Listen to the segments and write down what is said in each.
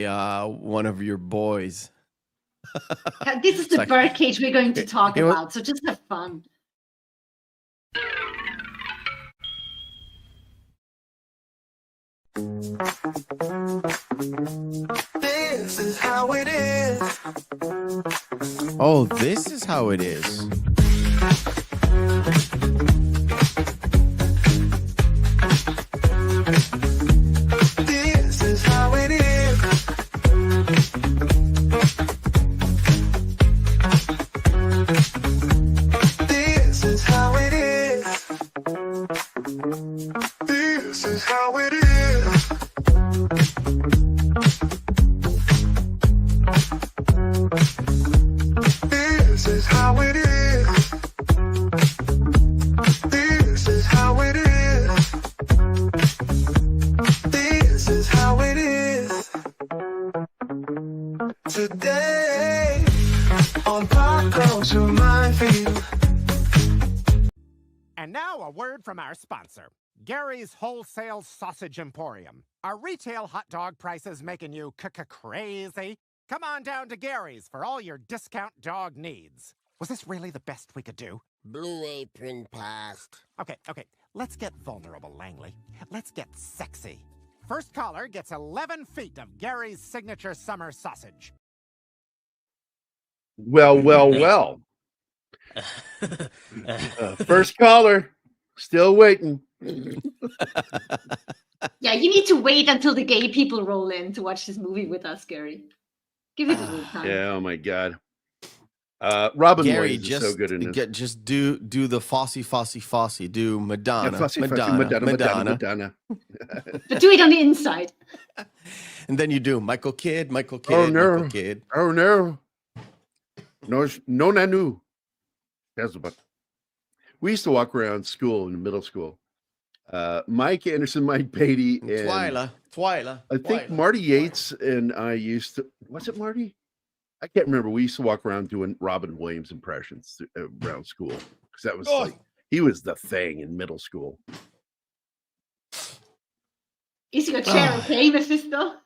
one of your boys. This is the birdcage we're going to talk about, so just have fun. This is how it is. Oh, this is how it is. This is how it is. This is how it is. This is how it is. This is how it is. This is how it is. This is how it is. Today on Pop Culture Minefield. And now a word from our sponsor, Gary's Wholesale Sausage Emporium. Are retail hot dog prices making you crazy? Come on down to Gary's for all your discount dog needs. Was this really the best we could do? Blue Apron passed. Okay, let's get vulnerable, Langley. Let's get sexy. First caller gets 11 feet of Gary's signature summer sausage. Well. First caller, still waiting. Yeah, you need to wait until the gay people roll in to watch this movie with us, Gary. Give it a little time. Yeah, oh my God. Robin Gary, Williams is so good in this. Just do the Fosse. Do Madonna, Yeah, Madonna. But do it on the inside. And then you do Michael Kidd. Oh no! Michael Kidd. Oh no! No, Nanu. That's about. We used to walk around school in middle school. Mike Anderson, Mike Beatty, and Twyla. I think Marty Yates and I used to. Was it Marty? I can't remember. We used to walk around doing Robin Williams impressions around school because that was like he was the thing in middle school. Is your chair okay, Mephisto?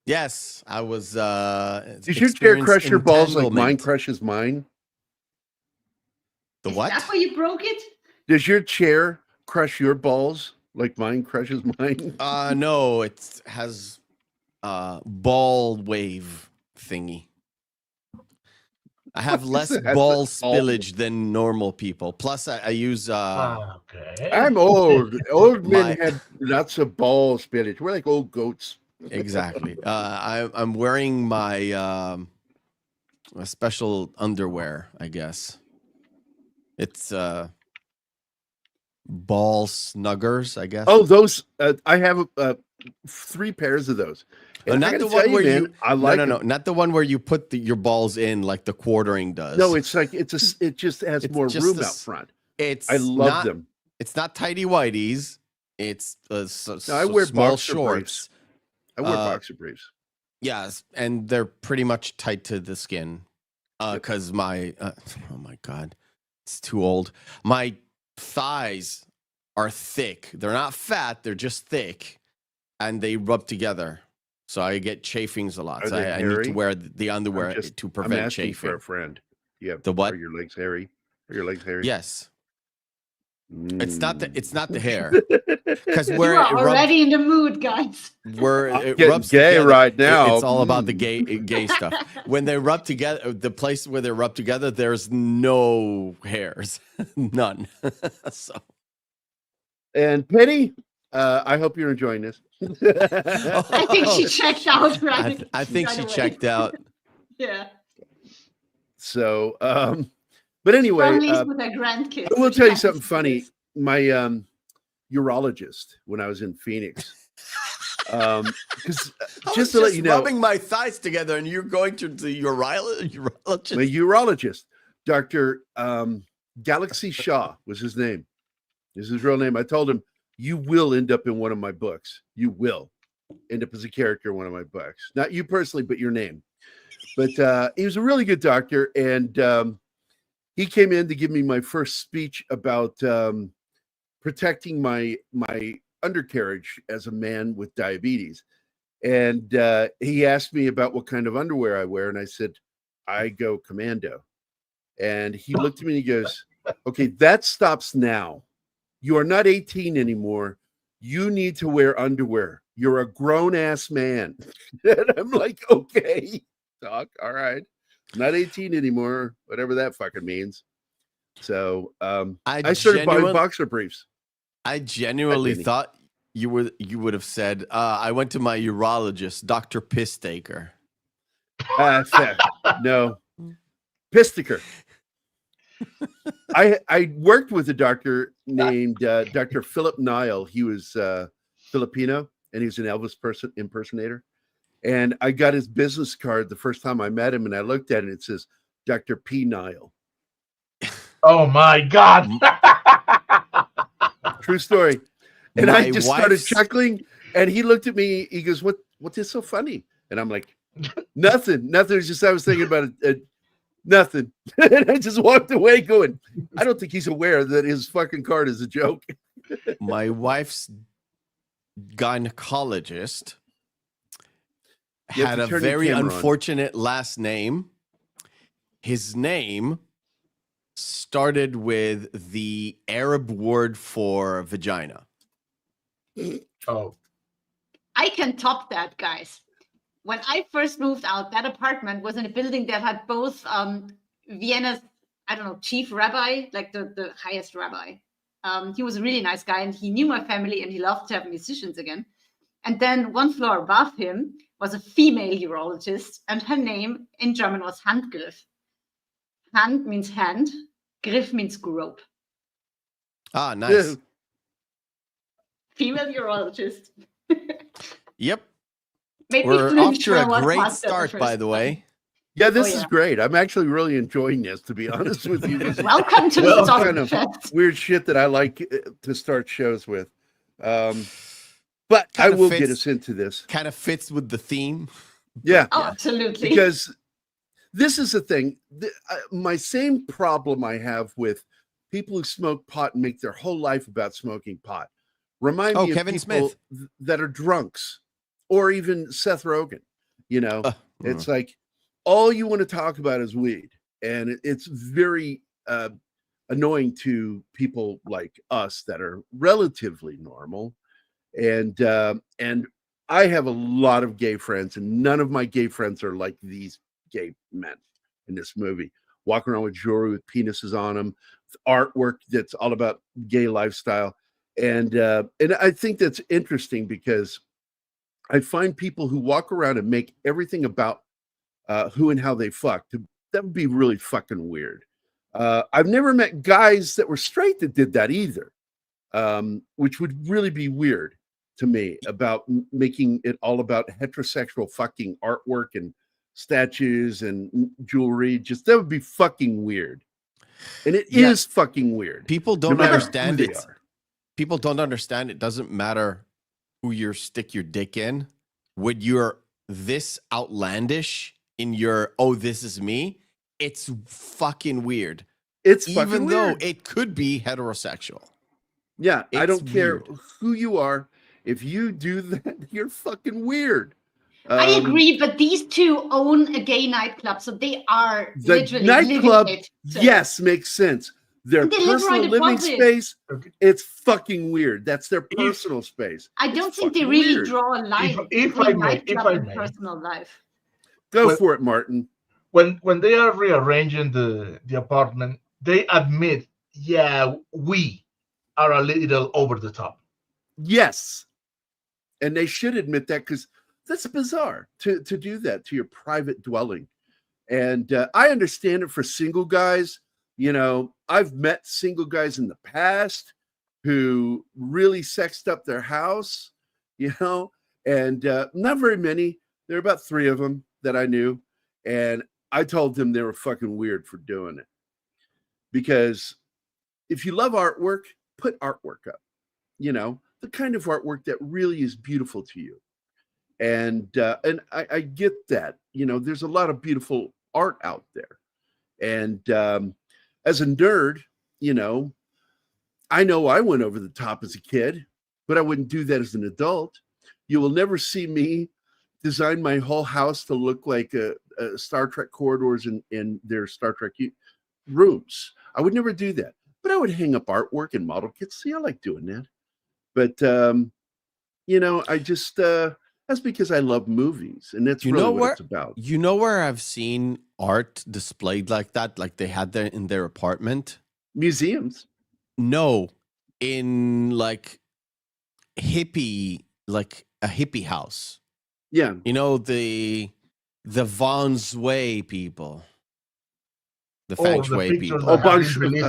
Yes, I was. Did your chair crush your balls like mine crushes mine? The what? That's why you broke it? Does your chair crush your balls like mine crushes mine? No, it has ball wave thingy. I have less ball spillage than normal people. Plus, I use. Okay. I'm old. Old men have lots of ball spillage. We're like old goats. Exactly. I'm wearing my special underwear, I guess. It's ball snuggers, I guess. Oh, those I have 3 pairs of those. Not the one where you. I like no, not the one where you put your balls in like the quartering does. No, it's like it just has more room out front. I love them. It's not tighty whities. It's I wear small boxer shorts. briefs. I wear boxer briefs. Yes, and they're pretty much tight to the skin. Because my oh my God, it's too old. My thighs are thick. They're not fat. They're just thick, and they rub together. So I get chafings a lot. So I need to wear the underwear to prevent chafing. For a friend. Yeah. The what? Are your legs hairy? Are your legs hairy? Yes. It's not the hair. Because you are already in the mood, guys. Where it rubs gay together, right now. It's all about the gay stuff. When they rub together, the place where they rub together, there's no hairs, none. So. And Penny, I hope you're enjoying this. I think she checked out, right? I think she checked out. Yeah. So, but anyway, with her grandkids. I will tell you something funny. My urologist, when I was in Phoenix, because just to let you know, rubbing my thighs together, and you're going to the urologist. My urologist, Dr. Galaxy Shaw was his name. This is his real name. I told him, you will end up in one of my books. You will end up as a character in one of my books. Not you personally, but your name. But he was a really good doctor, and he came in to give me my first speech about protecting my undercarriage as a man with diabetes. And he asked me about what kind of underwear I wear, and I said, I go commando. And he looked at me and he goes, okay, that stops now. You are not 18 anymore. You need to wear underwear. You're a grown-ass man. And I'm like, okay, Doc, all right. I'm not 18 anymore, whatever that fucking means. So I started buying boxer briefs. I genuinely thought you would have said, I went to my urologist, Dr. Pisstaker. No. Pisticker. I worked with a doctor named Dr. Philip Nile. He was Filipino, and he was an Elvis impersonator. And I got his business card the first time I met him, and I looked at it, and it says Dr. P. Nile. Oh my God. True story. And I just started chuckling, and he looked at me. He goes, "What is so funny?" And I'm like, "Nothing. It's just I was thinking about it. Nothing." And I just walked away, going, "I don't think he's aware that his fucking card is a joke." My wife's gynecologist had a very unfortunate last name. His name started with the Arab word for vagina. Oh, I can top that, guys. When I first moved out, that apartment was in a building that had both Vienna's, I don't know, chief rabbi, like the highest rabbi. He was a really nice guy, and he knew my family, and he loved to have musicians again. And then one floor above him was a female urologist, and her name in German was Handgriff. Hand means hand, Griff means grope. Ah, nice. Female urologist. Yep. Maybe we're off to a great start, by the way. Yeah, this is great. I'm actually really enjoying this, to be honest with you. Welcome to the kind of weird shit that I like to start shows with. But I will get us into this. Kind of fits with the theme. Yeah. Oh, absolutely. Because this is the thing. My same problem I have with people who smoke pot and make their whole life about smoking pot. Remind me of Kevin people Smith. that are drunks, or even Seth Rogen. You know, it's like all you want to talk about is weed, and it's very annoying to people like us that are relatively normal. And I have a lot of gay friends, and none of my gay friends are like these gay men in this movie, walking around with jewelry with penises on them, artwork that's all about gay lifestyle. And I think that's interesting because I find people who walk around and make everything about who and how they fuck. That would be really fucking weird. I've never met guys that were straight that did that either, which would really be weird to me, about making it all about heterosexual fucking artwork and statues and jewelry. Just that would be fucking weird. And it is fucking weird. People don't understand it. People don't understand it doesn't matter who you stick your dick in. When you're this outlandish in your, oh, this is me, it's fucking weird. It's even fucking though weird. it could be heterosexual. Yeah, I don't care weird. who you are. If you do that, you're fucking weird. I agree, but these two own a gay nightclub, so they are The literally nightclub, living it. So yes, makes sense. Their They live personal right living above it. space, it's fucking weird. That's their personal space. I don't It's think they fucking really weird. draw a line if between I may, nightclub and personal life. Go Well- for it, Martin. when they are rearranging the apartment, they admit, yeah, we are a little over the top. Yes. And they should admit that, because that's bizarre to do that to your private dwelling. And I understand it for single guys. You know, I've met single guys in the past who really sexed up their house, you know, and not very many. There are about 3 of them that I knew. And I told them they were fucking weird for doing it. Because if you love artwork, put artwork up, you know, the kind of artwork that really is beautiful to you. And I get that, you know, there's a lot of beautiful art out there. And as a nerd, you know I went over the top as a kid, but I wouldn't do that as an adult. You will never see me design my whole house to look like a Star Trek corridors in their Star Trek rooms. I would never do that, but I would hang up artwork and model kits. See, I like doing that. But I just that's because I love movies, and that's really what it's about. You know where I've seen art displayed like that, like they had that in their apartment? Museums. No, in like hippie, like a hippie house. Yeah. You know, the Von Sway people. The Feng Shui people. Feng Shui.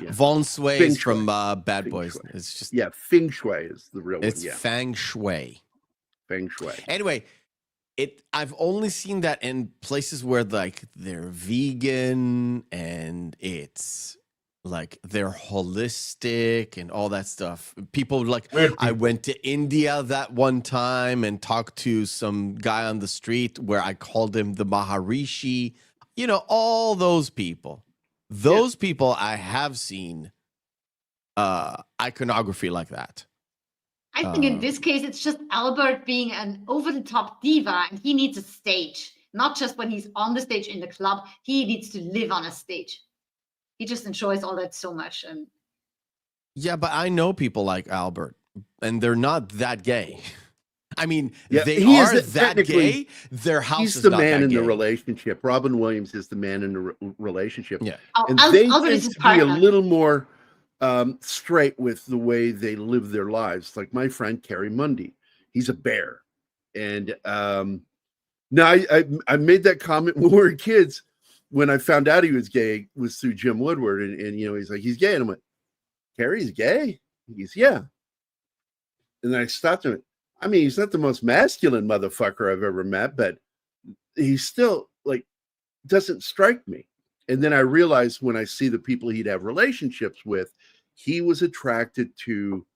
Von Sway is from Bad Boys. It's just Feng Shui is the real one. It's Feng Shui. Feng Shui. Anyway, I've only seen that in places where like they're vegan and it's like they're holistic and all that stuff. People like I went to India that one time and talked to some guy on the street where I called him the Maharishi. You know, all those people. Those people I have seen iconography like that. I think in this case, it's just Albert being an over-the-top diva, and he needs a stage. Not just when he's on the stage in the club, he needs to live on a stage. He just enjoys all that so much. And yeah, but I know people like Albert, and they're not that gay. I mean, they are that gay. Their house he's is the not man that in gay. the relationship. Robin Williams is the man in the relationship. Yeah, and they tend to be a little more straight with the way they live their lives. Like my friend Carrie Mundy, he's a bear, and now I made that comment when we were kids. When I found out he was gay, was through Jim Woodward, and he's like, he's gay, and I'm like, Carrie's gay? He's yeah, and then I stopped him. I mean, he's not the most masculine motherfucker I've ever met, but he's still like doesn't strike me. And then I realized when I see the people he'd have relationships with, he was attracted to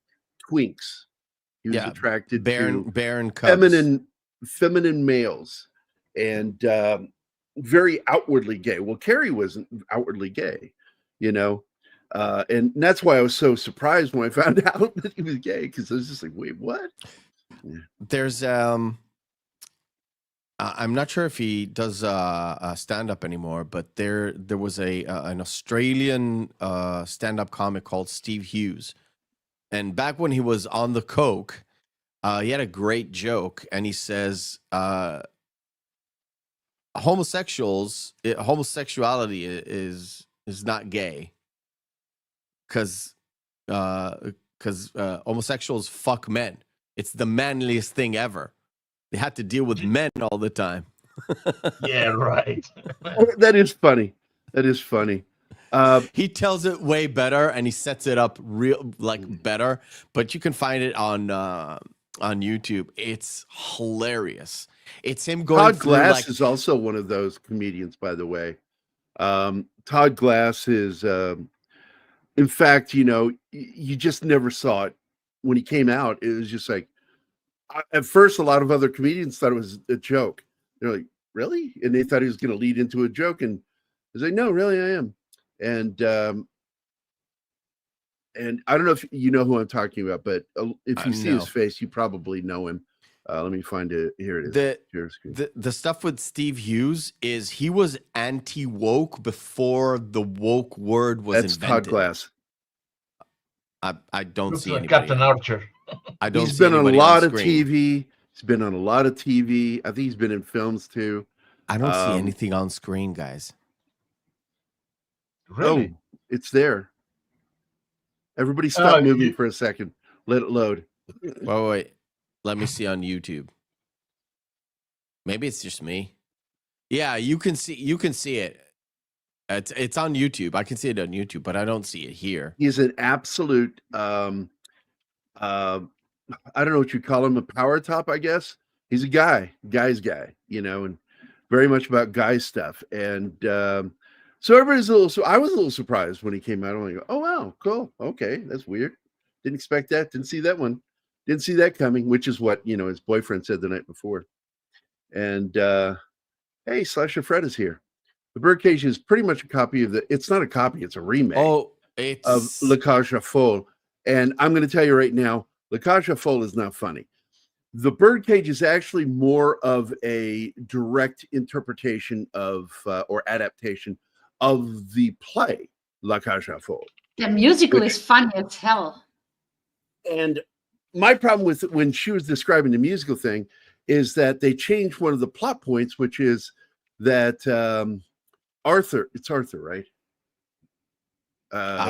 twinks. He was attracted to barren cubs. feminine males, and very outwardly gay. Well, Carrie wasn't outwardly gay, and that's why I was so surprised when I found out that he was gay, because I was just like, wait, what? Yeah. There's I'm not sure if he does stand-up anymore, but there was an Australian stand-up comic called Steve Hughes, and back when he was on the coke, he had a great joke, and he says homosexuality is not gay because homosexuals fuck men. It's the manliest thing ever. They had to deal with men all the time. Yeah, right. That is funny. He tells it way better, and he sets it up better. But you can find it on YouTube. It's hilarious. It's him going. Todd Glass is also one of those comedians, by the way. Todd Glass is, in fact, you just never saw it when he came out. It was just like, at first, a lot of other comedians thought it was a joke. They're like, really? And they thought he was going to lead into a joke. And I was like, no, really, I am. And I don't know if you know who I'm talking about, but if you see his face, you probably know him. Let me find it. Here it is. The stuff with Steve Hughes is he was anti-woke before the woke word was invented. That's Todd Glass. I don't see anybody. Captain Archer. I don't. He's been on a lot of TV. He's been on a lot of TV. I think he's been in films too. I don't see anything on screen, guys. Really? Oh, it's there. Everybody stop moving for a second. Let it load. Wait. Let me see on YouTube. Maybe it's just me. Yeah, you can see it. It's on YouTube. I can see it on YouTube, but I don't see it here. He's an absolute I don't know what you call him, a power top, I guess. He's a guy's guy, and very much about guy stuff. And so everybody's I was a little surprised when he came out. I'm like, oh wow, cool. Okay, that's weird. Didn't expect that. Didn't see that one. Didn't see that coming, which is what his boyfriend said the night before. And hey, Slasher Fred is here. The Birdcage is pretty much a copy of it's not a copy, it's a remake of La Cage aux Folles. And I'm going to tell you right now, La Cage aux Folles is not funny. The Birdcage is actually more of a direct interpretation of or adaptation of the play La Cage aux Folles. The musical is funny as hell. And my problem with when she was describing the musical thing is that they changed one of the plot points, which is that Arthur, right?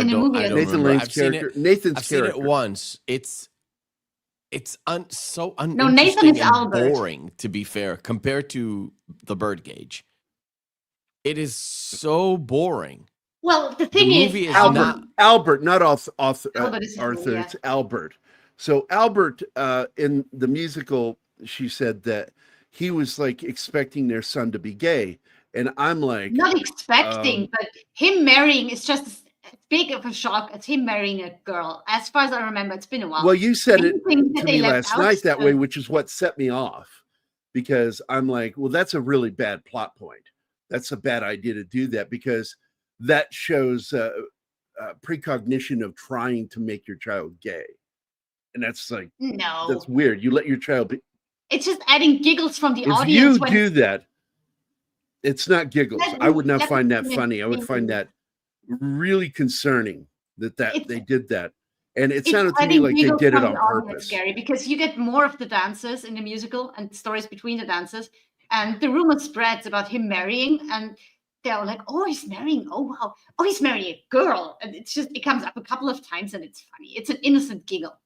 In the movie, I don't Nathan remember. Lane's I've seen character. it. Nathan's I've seen character. it once. It's so No, Nathan uninteresting is and Albert. boring, to be fair, compared to the Birdcage. It is so boring. Well, the thing movie is, is not- Albert, not Albert is Arthur. yeah. It's Albert. So Albert, in the musical, she said that he was like expecting their son to be gay, and I'm like, Not expecting, but him marrying is just as big of a shock as him marrying a girl. As far as I remember, it's been a while. well, you said it Anything that to they me left last out, night that uh, way, which is what set me off, because I'm like, well, that's a really bad plot point. That's a bad idea to do that, because that shows precognition of trying to make your child gay, and that's like, No, that's weird. You let your child be. it's just adding giggles from the If audience. you when do that, it's not giggles. I would not Let find me that funny. I would find that really concerning that It's- they did that. And it it's sounded to me adding like they giggles did it from on the audience, purpose. Gary, because you get more of the dances in the musical and stories between the dances, and the rumor spreads about him marrying, and they're like, "Oh, he's marrying! Oh, wow! Oh, he's marrying a girl!" And it comes up a couple of times, and it's funny. It's an innocent giggle.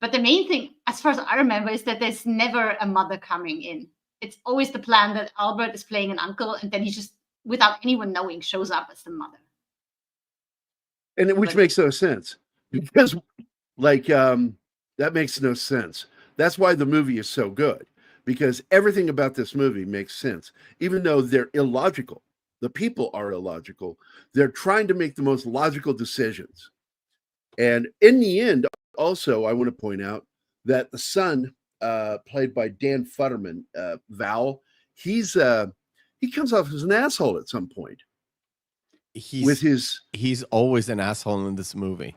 But the main thing, as far as I remember, is that there's never a mother coming in. It's always the plan that Albert is playing an uncle, and then he just, without anyone knowing, shows up as the mother. And which But- makes no sense, because like that makes no sense. That's why the movie is so good, because everything about this movie makes sense, even though they're illogical. The people are illogical. They're trying to make the most logical decisions. And in the end, also, I want to point out that the son, played by Dan Futterman, Val, he comes off as an asshole at some point with his. He's always an asshole in this movie.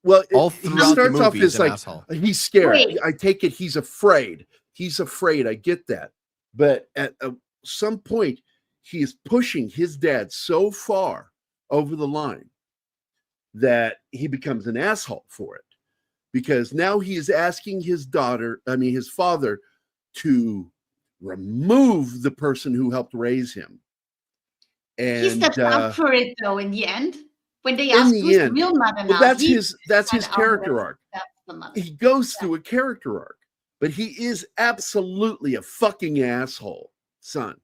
Well, All he throughout the starts off movie, he's as an like asshole. he's scared. Wait. I take it he's afraid. He's afraid. I get that, but at some point, he is pushing his dad so far over the line that he becomes an asshole for it, because now he is asking his father, to remove the person who helped raise him. And He steps up for it, though, in the end. When they in ask the who's the end, real mother now, well, that's he his said character Albert, arc. that's the mother. He goes through a character arc, but he is absolutely a fucking asshole son,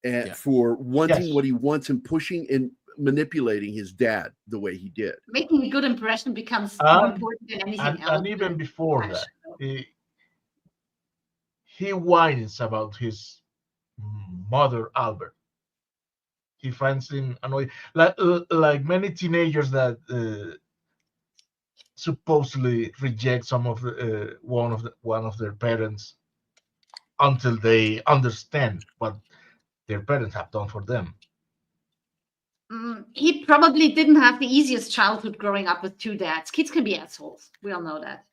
and Yeah. for wanting Yes. what he wants and pushing and manipulating his dad the way he did. Making a good impression becomes more important than anything else. And even before I'm that, sure. he whines about his mother, Albert. He finds him annoying, like many teenagers that supposedly reject some of the one of their parents until they understand what their parents have done for them. He probably didn't have the easiest childhood growing up with two dads. Kids can be assholes. We all know that.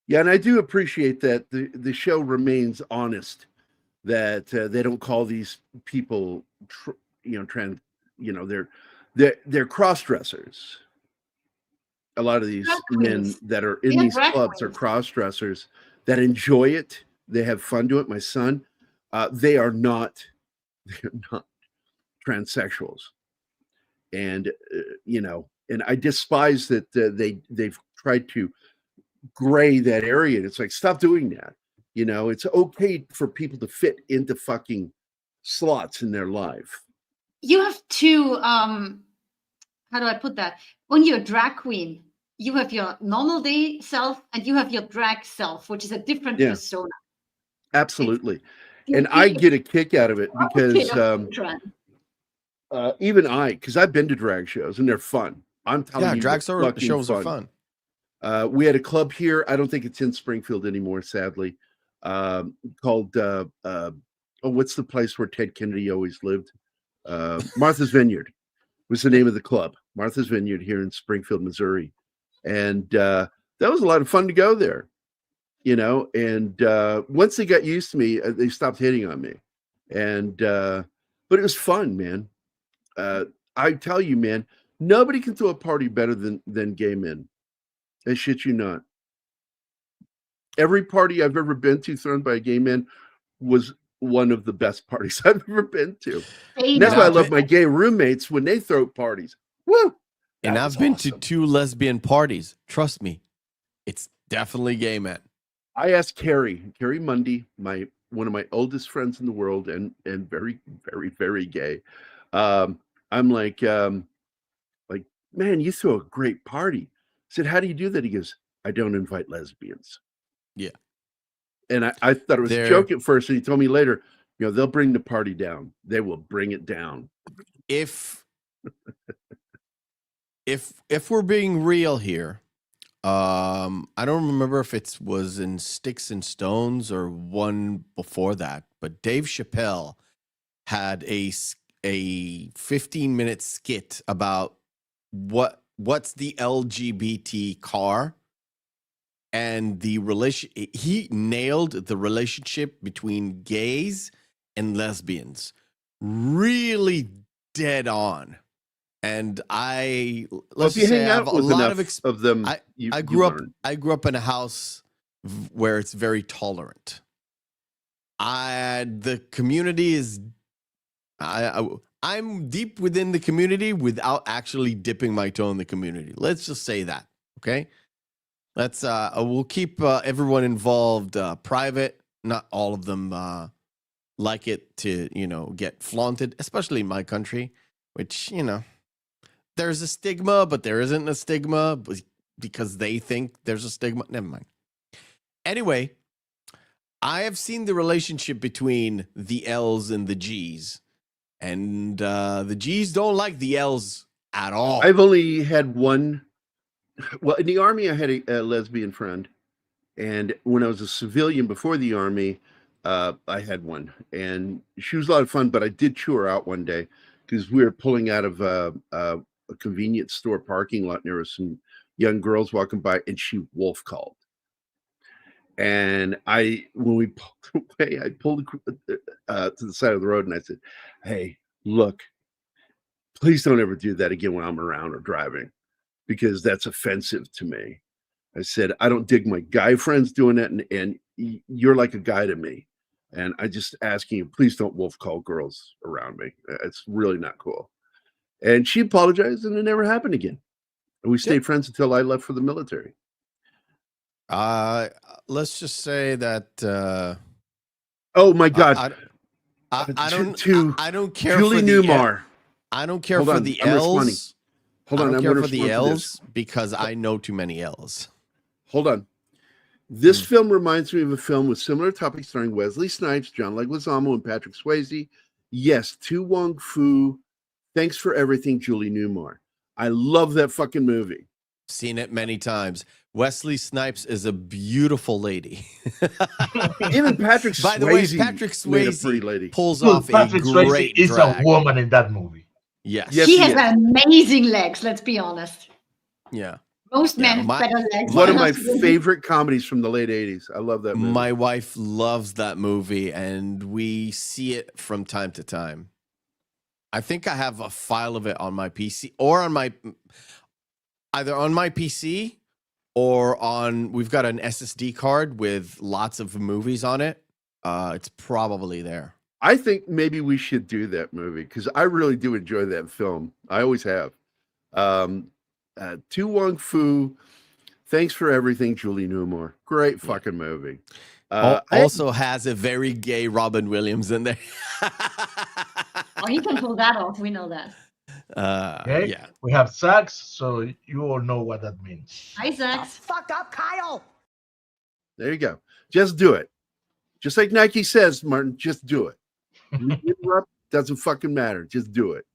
Yeah, and I do appreciate that the show remains honest, that they don't call these people they're cross dressers. A lot of these Drag men queens. that are in They're these drag clubs are queens. cross dressers that enjoy it. They have fun doing it. My son, they are not transsexuals, and and I despise that they've tried to gray that area. And it's like, stop doing that. It's okay for people to fit into fucking slots in their life. You have two, how do I put that? When you're a drag queen, you have your normal day self and you have your drag self, which is a different Yeah. persona. Absolutely. You And I feel get a kick out of it the because opposite of trans. even because I've been to drag shows and they're fun. I'm telling Yeah, you, drag they're fucking shows are fun. We had a club here. I don't think it's in Springfield anymore, sadly. Called what's the place where Ted Kennedy always lived? Martha's Vineyard was the name of the club. Martha's Vineyard here in Springfield, Missouri, and that was a lot of fun to go there. you know. And once they got used to me, they stopped hitting on me. And but it was fun, man. I tell you, man, nobody can throw a party better than gay men. I shit you not. Every party I've ever been to thrown by a gay man was one of the best parties I've ever been to. And that's why I love my gay roommates when they throw parties. Woo! And I've been to 2 lesbian parties. Trust me, it's definitely gay men. I asked Carrie Mundy, one of my oldest friends in the world, and very, very, very gay. I'm like, man, you throw a great party. I said, how do you do that? He goes, I don't invite lesbians. Yeah. And I thought it was a joke at first, and he told me later, you know, they'll bring the party down. They will bring it down. If we're being real here, I don't remember if it was in Sticks and Stones or one before that, but Dave Chappelle had a 15-minute skit about what's the LGBT car, and the relation. He nailed the relationship between gays and lesbians really dead on. And let's if you say hang I have out a with lot enough of them, I grew up in a house where it's very tolerant. The community is I'm deep within the community without actually dipping my toe in the community. Let's just say that, okay? Let's we'll keep everyone involved private. Not all of them like it to, get flaunted, especially in my country, which, there's a stigma, but there isn't a stigma because they think there's a stigma. Never mind. Anyway, I have seen the relationship between the L's and the G's, and the G's don't like the L's at all. I've only had one. Well, in the Army, I had a lesbian friend. And when I was a civilian before the Army, I had one. And she was a lot of fun, but I did chew her out one day because we were pulling out of a convenience store parking lot, and there were some young girls walking by, and she wolf called. And when we pulled away, I pulled to the side of the road, and I said, hey, look, please don't ever do that again when I'm around or driving, because that's offensive to me. I said, I don't dig my guy friends doing that, and you're like a guy to me. And I just asking you, please don't wolf call girls around me. It's really not cool. And she apologized, and it never happened again. And we stayed friends until I left for the military. Let's just say that. Oh my God! I don't care Julie for Newmar. I don't care for the L's. Hold on, I don't care for the respond to L's because I know too many L's. Hold on. This film reminds me of a film with similar topics starring Wesley Snipes, John Leguizamo, and Patrick Swayze. Yes, Tu Wong Fu. Thanks for everything, Julie Newmar. I love that fucking movie. Seen it many times. Wesley Snipes is a beautiful lady. Even Patrick Swayze. By the way, Patrick Swayze pulls off Patrick a great Swayze is drag. a woman in that movie. Yes. She has amazing legs, let's be honest. Yeah. Most men have better legs. One of my favorite comedies from the late 80s. I love that movie. My wife loves that movie, and we see it from time to time. I think I have a file of it on my PC or on either on my PC or we've got an SSD card with lots of movies on it. It's probably there. I think maybe we should do that movie because I really do enjoy that film. I always have. Tu Wong Fu, thanks for everything, Julie Newmar. Great fucking movie. Also has a very gay Robin Williams in there. Oh, he can pull that off. We know that. Okay? Yeah. We have Sax, so you all know what that means. Hi, Zax. Fuck up, Kyle. There you go. Just do it. Just like Nike says, Martin, just do it. Interrupt, doesn't fucking matter. Just do it.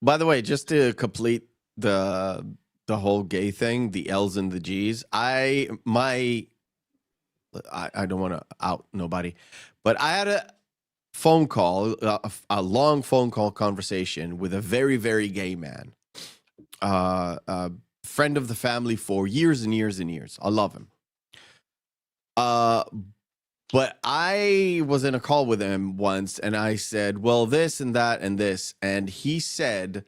By the way, just to complete the whole gay thing, the L's and the G's, I don't want to out nobody, but I had a phone call, a long phone call conversation with a very, very gay man. friend of the family for years and years and years. I love him. But I was in a call with him once and I said, well, this and that and this. And he said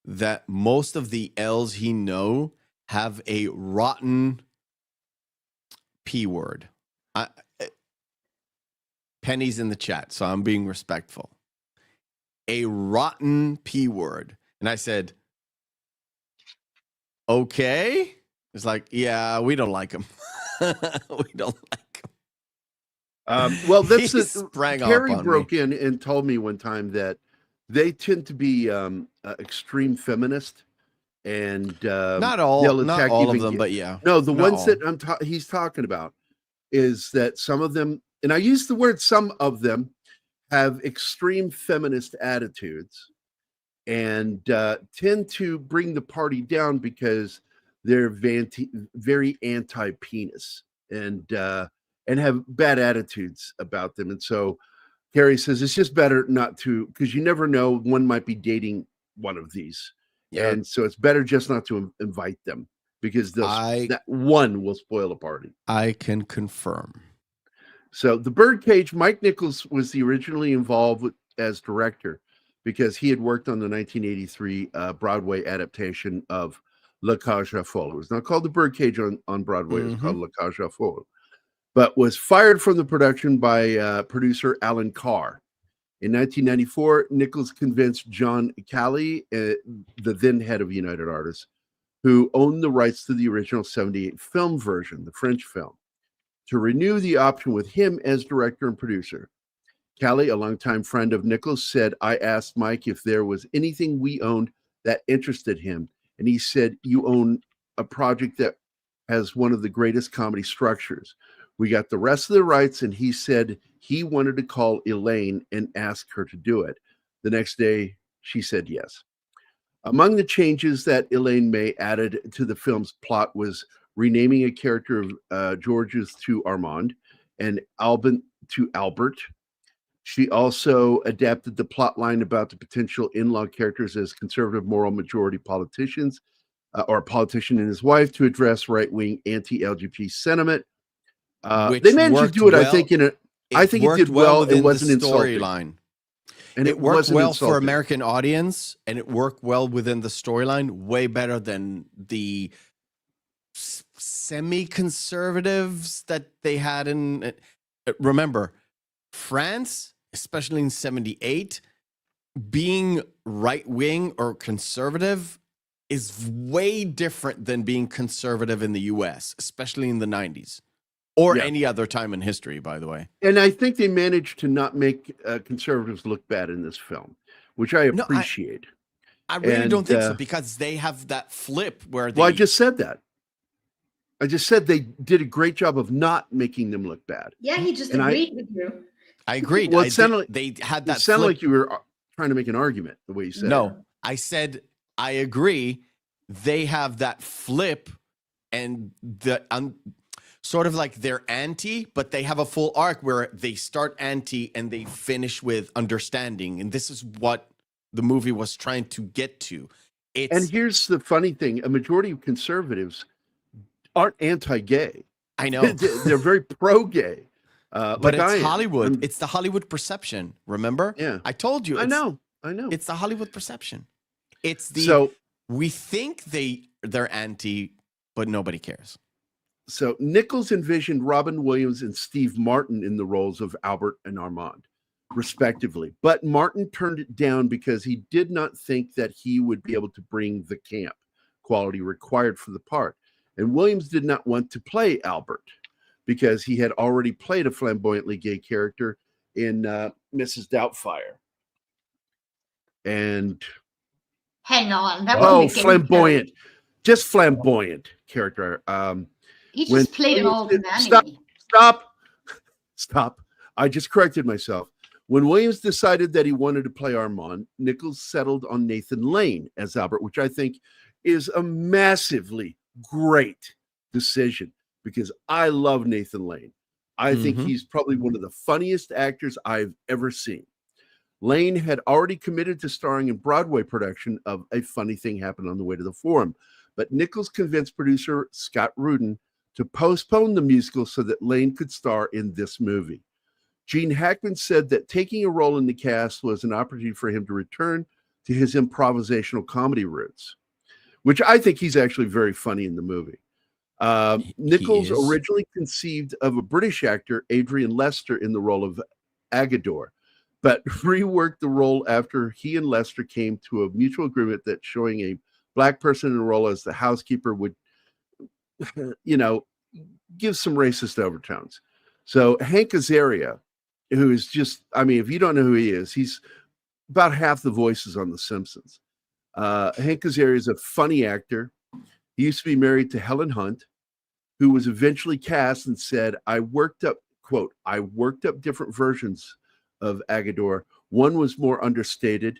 that most of the L's he know have a rotten P word. Penny's in the chat, so I'm being respectful. A rotten P word. And I said, okay. It's like, yeah, we don't like him. We don't like him. Well, that's He the sprang up Carrie on broke me. in and told me one time that they tend to be extreme feminist, and Not all attack of even them, but yeah. no, the Not ones all. that he's talking about is that some of them, and I use the word some of them, have extreme feminist attitudes and tend to bring the party down because they're very anti-penis and have bad attitudes about them. And so Carrie says it's just better not to, because you never know, one might be dating one of these. Yeah. And so it's better just not to invite them, because that one will spoil a party. I can confirm. So the Birdcage, Mike Nichols was originally involved as director because he had worked on the 1983 Broadway adaptation of La Cage aux Folles. It was not called the Birdcage on Broadway. It was called La Cage aux Folles, but was fired from the production by producer Alan Carr. In 1994, Nichols convinced John Calley, the then head of United Artists, who owned the rights to the original 78 film version, the French film, to renew the option with him as director and producer. Calley, a longtime friend of Nichols, said, I asked Mike if there was anything we owned that interested him. And he said, you own a project that has one of the greatest comedy structures. We got the rest of the rights, and he said he wanted to call Elaine and ask her to do it. The next day, she said yes. Among the changes that Elaine May added to the film's plot was renaming a character of George's to Armand and Albin to Albert. She also adapted the plot line about the potential in-law characters as conservative moral majority politicians, or a politician and his wife, to address right-wing anti-LGBT sentiment. They managed to do it, I think, I think it did well. It wasn't insulting. Storyline. And it worked well insulting for American audience, and it worked well within the storyline, way better than the semi-conservatives that they had in. Remember, France, especially in 78, being right-wing or conservative is way different than being conservative in the US, especially in the 90s. Or any other time in history, by the way. And I think they managed to not make conservatives look bad in this film, which I appreciate. I really don't think so, because they have that flip where they... Well, I just said that. I just said they did a great job of not making them look bad. Yeah, he just agreed with you. I agreed. Well, they had that It sounded flip. like you were trying to make an argument the way you said No, it. I said I agree. They have that flip, and the sort of like they're anti, but they have a full arc where they start anti and they finish with understanding. And this is what the movie was trying to get to. And here's the funny thing. A majority of conservatives aren't anti-gay. I know. They're very pro-gay. But it's Hollywood. It's the Hollywood perception, remember? Yeah. I told you. I know. It's the Hollywood perception. It's the, we think they're anti, but nobody cares. So Nichols envisioned Robin Williams and Steve Martin in the roles of Albert and Armand, respectively. But Martin turned it down because he did not think that he would be able to bring the camp quality required for the part. And Williams did not want to play Albert because he had already played a flamboyantly gay character in Mrs. Doubtfire. And hang on, that wasn't a gay flamboyant, just flamboyant character. He just played an old nanny. Stop. I just corrected myself. When Williams decided that he wanted to play Armand, Nichols settled on Nathan Lane as Albert, which I think is a massively great decision because I love Nathan Lane. I think he's probably one of the funniest actors I've ever seen. Lane had already committed to starring in Broadway production of A Funny Thing Happened on the Way to the Forum, but Nichols convinced producer Scott Rudin to postpone the musical so that Lane could star in this movie. Gene Hackman said that taking a role in the cast was an opportunity for him to return to his improvisational comedy roots, which I think he's actually very funny in the movie. Nichols is. originally conceived of a British actor, Adrian Lester, in the role of Agador, but reworked the role after he and Lester came to a mutual agreement that showing a black person in the role as the housekeeper would, give some racist overtones. So Hank Azaria, who is just, if you don't know who he is, he's about half the voices on The Simpsons. Hank Azaria is a funny actor. He used to be married to Helen Hunt, who was eventually cast and said, I worked up different versions of Agador. One was more understated,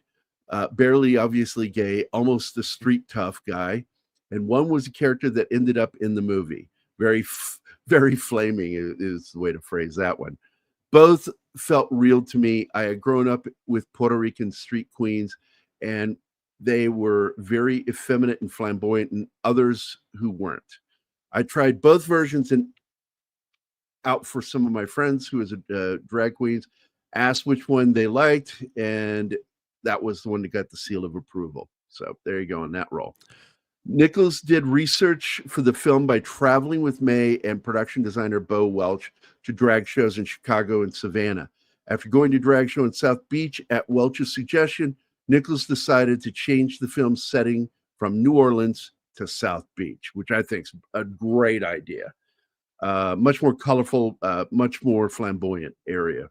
barely obviously gay, almost the street tough guy. And one was a character that ended up in the movie. Very, very flaming is the way to phrase that one. Both felt real to me. I had grown up with Puerto Rican street queens, and they were very effeminate and flamboyant, and others who weren't. I tried both versions and out for some of my friends who was drag queens, asked which one they liked, and that was the one that got the seal of approval. So there you go on that role. Nichols did research for the film by traveling with May and production designer Bo Welch to drag shows in Chicago and Savannah. After going to drag show in South Beach at Welch's suggestion, Nichols decided to change the film's setting from New Orleans to South Beach, which I think is a great idea. Much more colorful, much more flamboyant area.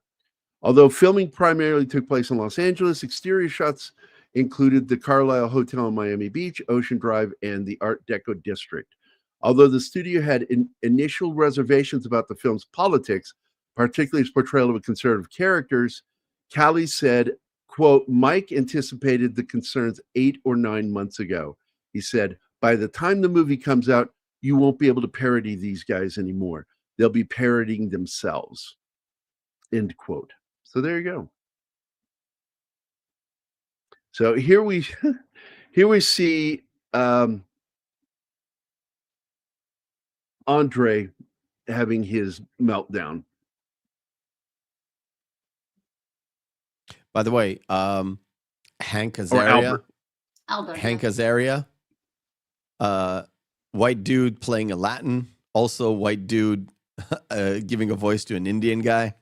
Although filming primarily took place in Los Angeles, exterior shots included the Carlisle Hotel in Miami Beach, Ocean Drive, and the Art Deco district. Although the studio had initial reservations about the film's politics, particularly its portrayal of conservative characters, Callie said, quote, Mike anticipated the concerns 8 or 9 months ago. He said, by the time the movie comes out, you won't be able to parody these guys anymore. They'll be parodying themselves, end quote. So there you go. So here we see Andre having his meltdown. By the way, Hank Azaria, Albert. Hank Azaria, white dude playing a Latin, also white dude giving a voice to an Indian guy.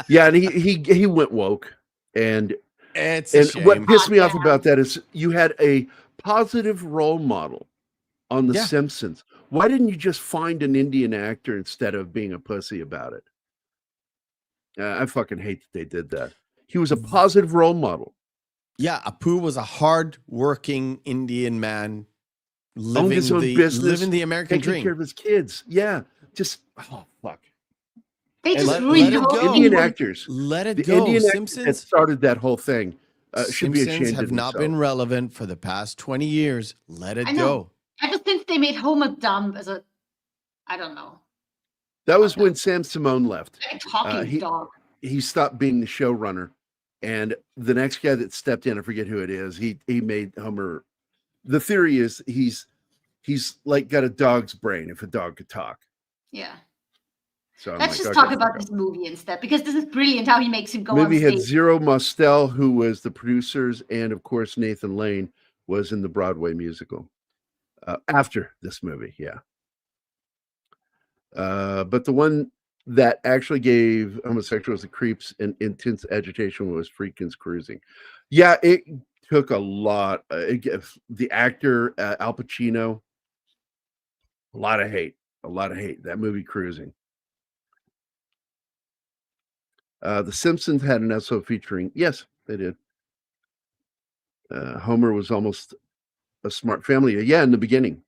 Yeah, and he went woke, and It's a shame. what pissed me off about that is you had a positive role model on The Simpsons. Why didn't you just find an Indian actor instead of being a pussy about it? I fucking hate that they did that. He was a positive role model. Yeah, Apu was a hard-working Indian man Owned his own business, living the American taking dream. care of his kids. Yeah, just fuck. They And just let it rewrote go. Indian actors. Let it The go. Indian actors that Simpsons started that whole thing should be Simpsons ashamed have of not been themselves. relevant for the past 20 years. Let it I know. go. Ever since they made Homer dumb as I don't know, That was when Sam Simone left. like a talking dog. He stopped being the showrunner, and the next guy that stepped in, I forget who it is. He made Homer. The theory is he's like got a dog's brain if a dog could talk. Yeah. So I'm Let's like, just okay, talk about this movie instead, because this is brilliant how he makes him go movie on had stage. Zero Mostel, who was the producers, and of course Nathan Lane was in the Broadway musical after this movie. Yeah. But the one that actually gave homosexuals the creeps and intense agitation was Friedkin's Cruising. Yeah, it took a lot. The actor Al Pacino, a lot of hate. That movie Cruising. The Simpsons had an episode featuring, yes, they did. Homer was almost a smart family. Yeah, in the beginning.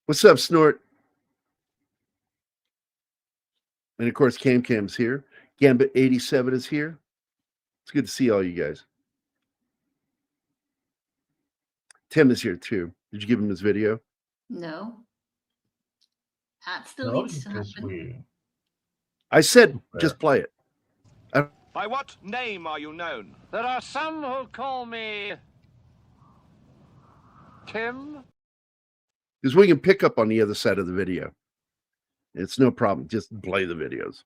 What's up, Snort? And of course, Cam's here. Gambit 87 is here. It's good to see all you guys. Tim is here too. Did you give him his video? No. That still No, needs to because happen. I said just play it. By what name are you known? There are some who call me Tim? Because we can pick up on the other side of the video. It's no problem. Just play the videos.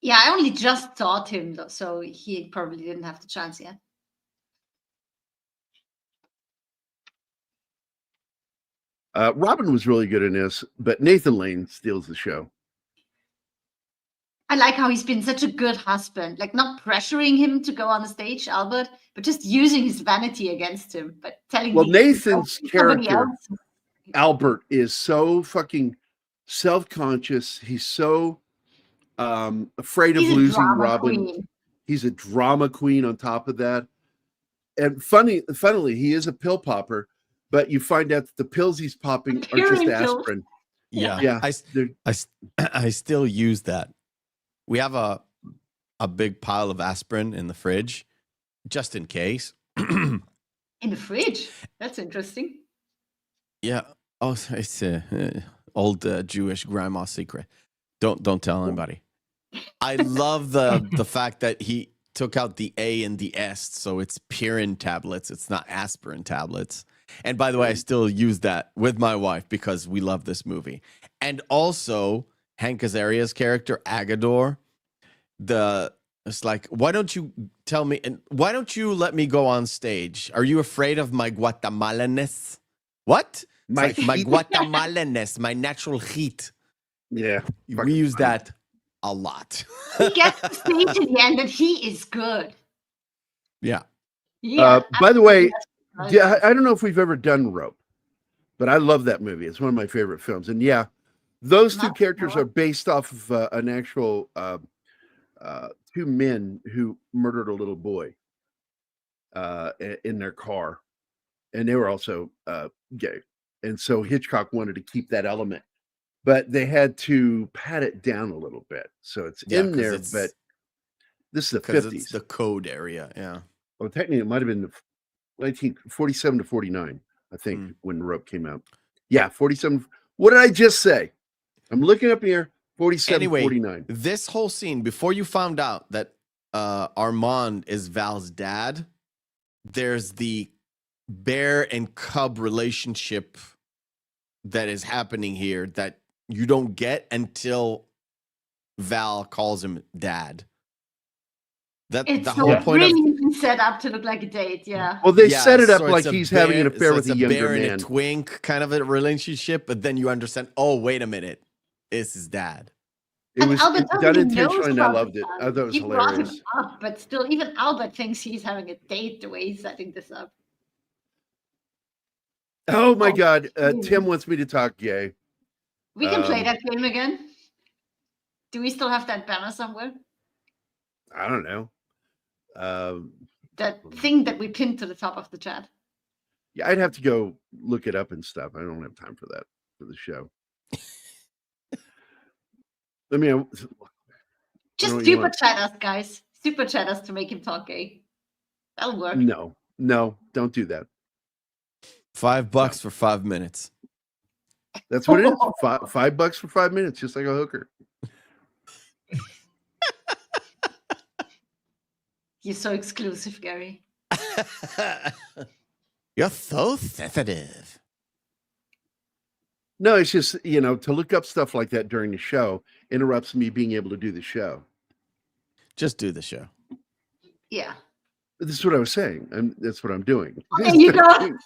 Yeah, I only just saw Tim, though, so he probably didn't have the chance yet. Robin was really good in this, but Nathan Lane steals the show. I like how he's been such a good husband, like not pressuring him to go on the stage, Albert, but just using his vanity against him, but telling Well, him Nathan's somebody character, else. Albert, is so fucking self-conscious. He's so afraid of He's a losing drama Robin. queen. He's a drama queen on top of that. And funnily, he is a pill popper, but you find out that the pills he's popping are just Purine pills. aspirin. Yeah. Yeah, they're- I still use that. We have a big pile of aspirin in the fridge, just in case. In the fridge. That's interesting. Yeah. Oh, it's a old Jewish grandma secret. Don't tell anybody. I love the fact that he took out the A and the S, so it's Purine tablets. It's not aspirin tablets. And by the way, I still use that with my wife because we love this movie. And also Hank Azaria's character Agador. It's like, why don't you tell me? And why don't you let me go on stage? Are you afraid of my Guatemalaness? What? My It's like, my heat? Guatemalaness, my natural heat. yeah. We use that a lot. He gets the stage in the end, and he is good. Yeah. Yeah. By the way, absolutely. yeah, I don't know if we've ever done Rope, but I love that movie. It's one of my favorite films. And yeah, those two Not characters sure. are based off of an actual two men who murdered a little boy in their car, and they were also gay. And so Hitchcock wanted to keep that element, but they had to pat it down a little bit. So it's Yeah, in 'cause there, it's- but this is the Because 50s. it's the code area. Yeah. Well, technically, it might have been 1947 to 49, I think, Mm. when Rope came out. Yeah, 47. What did I just say? I'm looking up here. 47, Anyway, 49. this whole scene, before you found out that Armand is Val's dad, there's the bear and cub relationship that is happening here that you don't get until Val calls him dad. That It's the so whole point of brilliantly set up to look like a date. Yeah. Well, they yeah, set it up so like it's a he's having an bear- affair so with it's a younger bear and man. a twink kind of a relationship, but then you understand. Oh, wait a minute, it's his dad. It And was Albert doesn't done even know intentionally, and I about loved the it. I dad. thought it was He brought him hilarious. up, but still, even Albert thinks he's having a date the way he's setting this up. Oh my Oh, God. really? Tim wants me to talk gay. We can play Um, that game again. Do we still have that banner somewhere? I don't know. That thing that we pinned to the top of the chat. Yeah, I'd have to go look it up and stuff. I don't have time for that for the show. I mean, Just what you super want. chat us, guys. Super chat us to make him talk gay. That'll work. no, don't do that. $5 for 5 minutes. That's what it is. $5 for 5 minutes, just like a hooker. You're so exclusive, Gary. You're so sensitive. No, it's just, to look up stuff like that during the show interrupts me being able to do the show. Just do the show. Yeah. This is what I was saying. That's what I'm doing. Oh, there you go.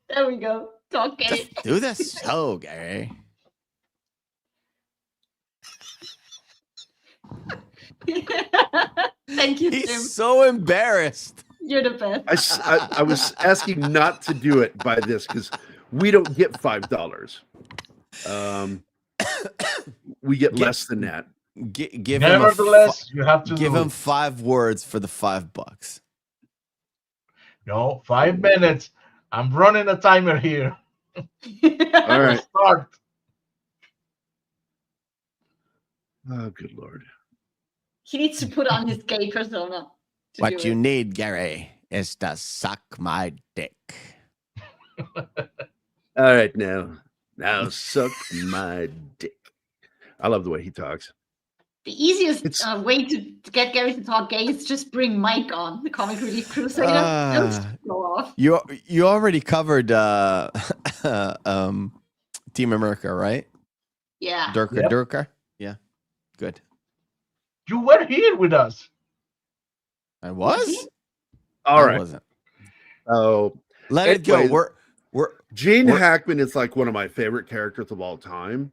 There we go. Talk gay. Just do the show, Gary. Thank you, Tim. He's so embarrassed. You're the best. I was asking not to do it by this because we don't get $5. We get less than that. Give him Nevertheless, you have to give do him 5 words for the $5. No, 5 minutes. I'm running a timer here. All right. Start. Oh, good Lord. He needs to put on his gay persona. to What do you it. need, Gary, is to suck my dick. All right, now suck my dick. I love the way he talks. The easiest It's- way to get Gary to talk gay is just bring Mike on, the Comic Relief Crusader. They'll just go off. You already covered Team America, right? Yeah. Yep. Durka. Yeah, good. You were here with us. I was. he? All I right. wasn't. Oh, Let it go. Anyways, We're Gene We're- Hackman is like one of my favorite characters of all time.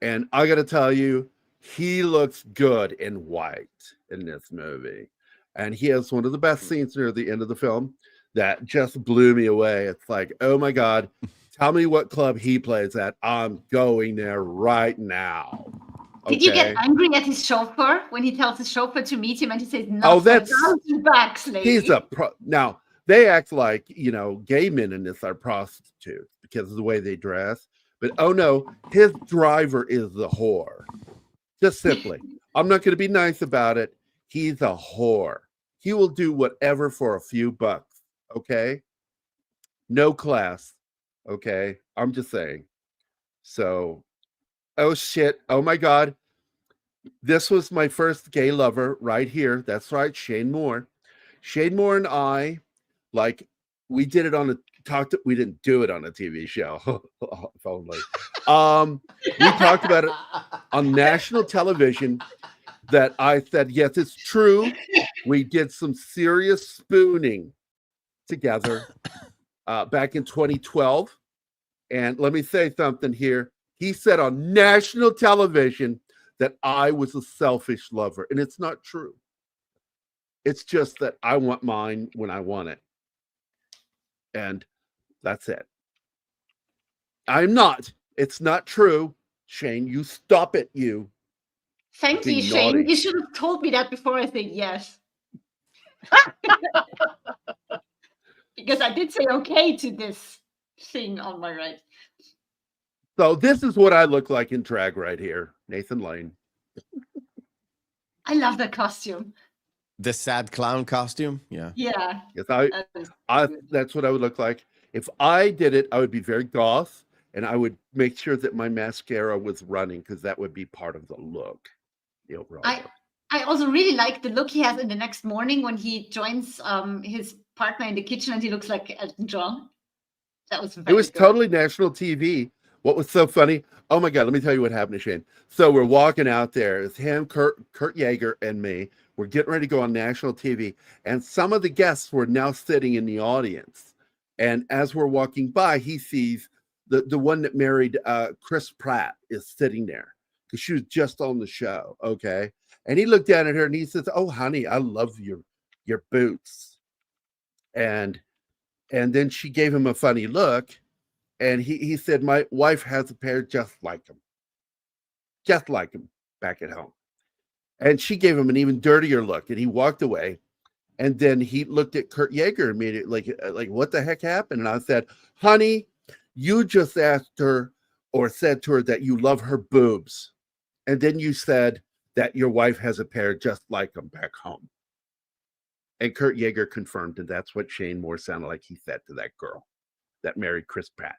And I got to tell you, he looks good in white in this movie. And he has one of the best scenes near the end of the film that just blew me away. It's like, oh my God, tell me what club he plays at. I'm going there right now. Did you get Okay? angry at his chauffeur when he tells his chauffeur to meet him and he says, "Not Oh, for that's- 1,000 bucks, lady." He's a now they act like, gay men in this are prostitutes because of the way they dress. But oh no, his driver is the whore. Just simply. I'm not going to be nice about it. He's a whore. He will do whatever for a few bucks. Okay. No class. Okay. I'm just saying. So, oh shit. Oh my God. This was my first gay lover right here. That's right. Shane Moore. Shane Moore and I, like, we did it on we didn't do it on a TV show. If only. We talked about it on national television that I said, yes, it's true. We did some serious spooning together back in 2012. And let me say something here. He said on national television that I was a selfish lover. And it's not true. It's just that I want mine when I want it. And that's it. I'm not. It's not true. Shane, you stop it, you. Thank you, being Shane. naughty. You should have told me that before I said yes. Because I did say okay to this thing on my right. So this is what I look like in drag right here. Nathan Lane. I love that costume. the sad clown costume. Yeah. Yeah. Yes, that is good. that's what I would look like. If I did it, I would be very goth, and I would make sure that my mascara was running because that would be part of the look. The overall look. I also really like the look he has in the next morning when he joins his partner in the kitchen and he looks like Elton John. That was very It was good. totally national TV. What was so funny? Oh my God, let me tell you what happened to Shane. So we're walking out there. It's him, Kurt Yeager, and me. We're getting ready to go on national TV. And some of the guests were now sitting in the audience. And as we're walking by, he sees the one that married Chris Pratt is sitting there because she was just on the show. Okay. And he looked down at her and he says, "Oh, honey, I love your boots." And then she gave him a funny look. And he said, "My wife has a pair just like him back at home." And she gave him an even dirtier look, and he walked away. And then he looked at Kurt Yeager immediately, like, what the heck happened? And I said, "Honey, you just asked her or said to her that you love her boobs. And then you said that your wife has a pair just like them back home." And Kurt Yeager confirmed, and that's what Shane Moore sounded like he said to that girl that married Chris Pratt.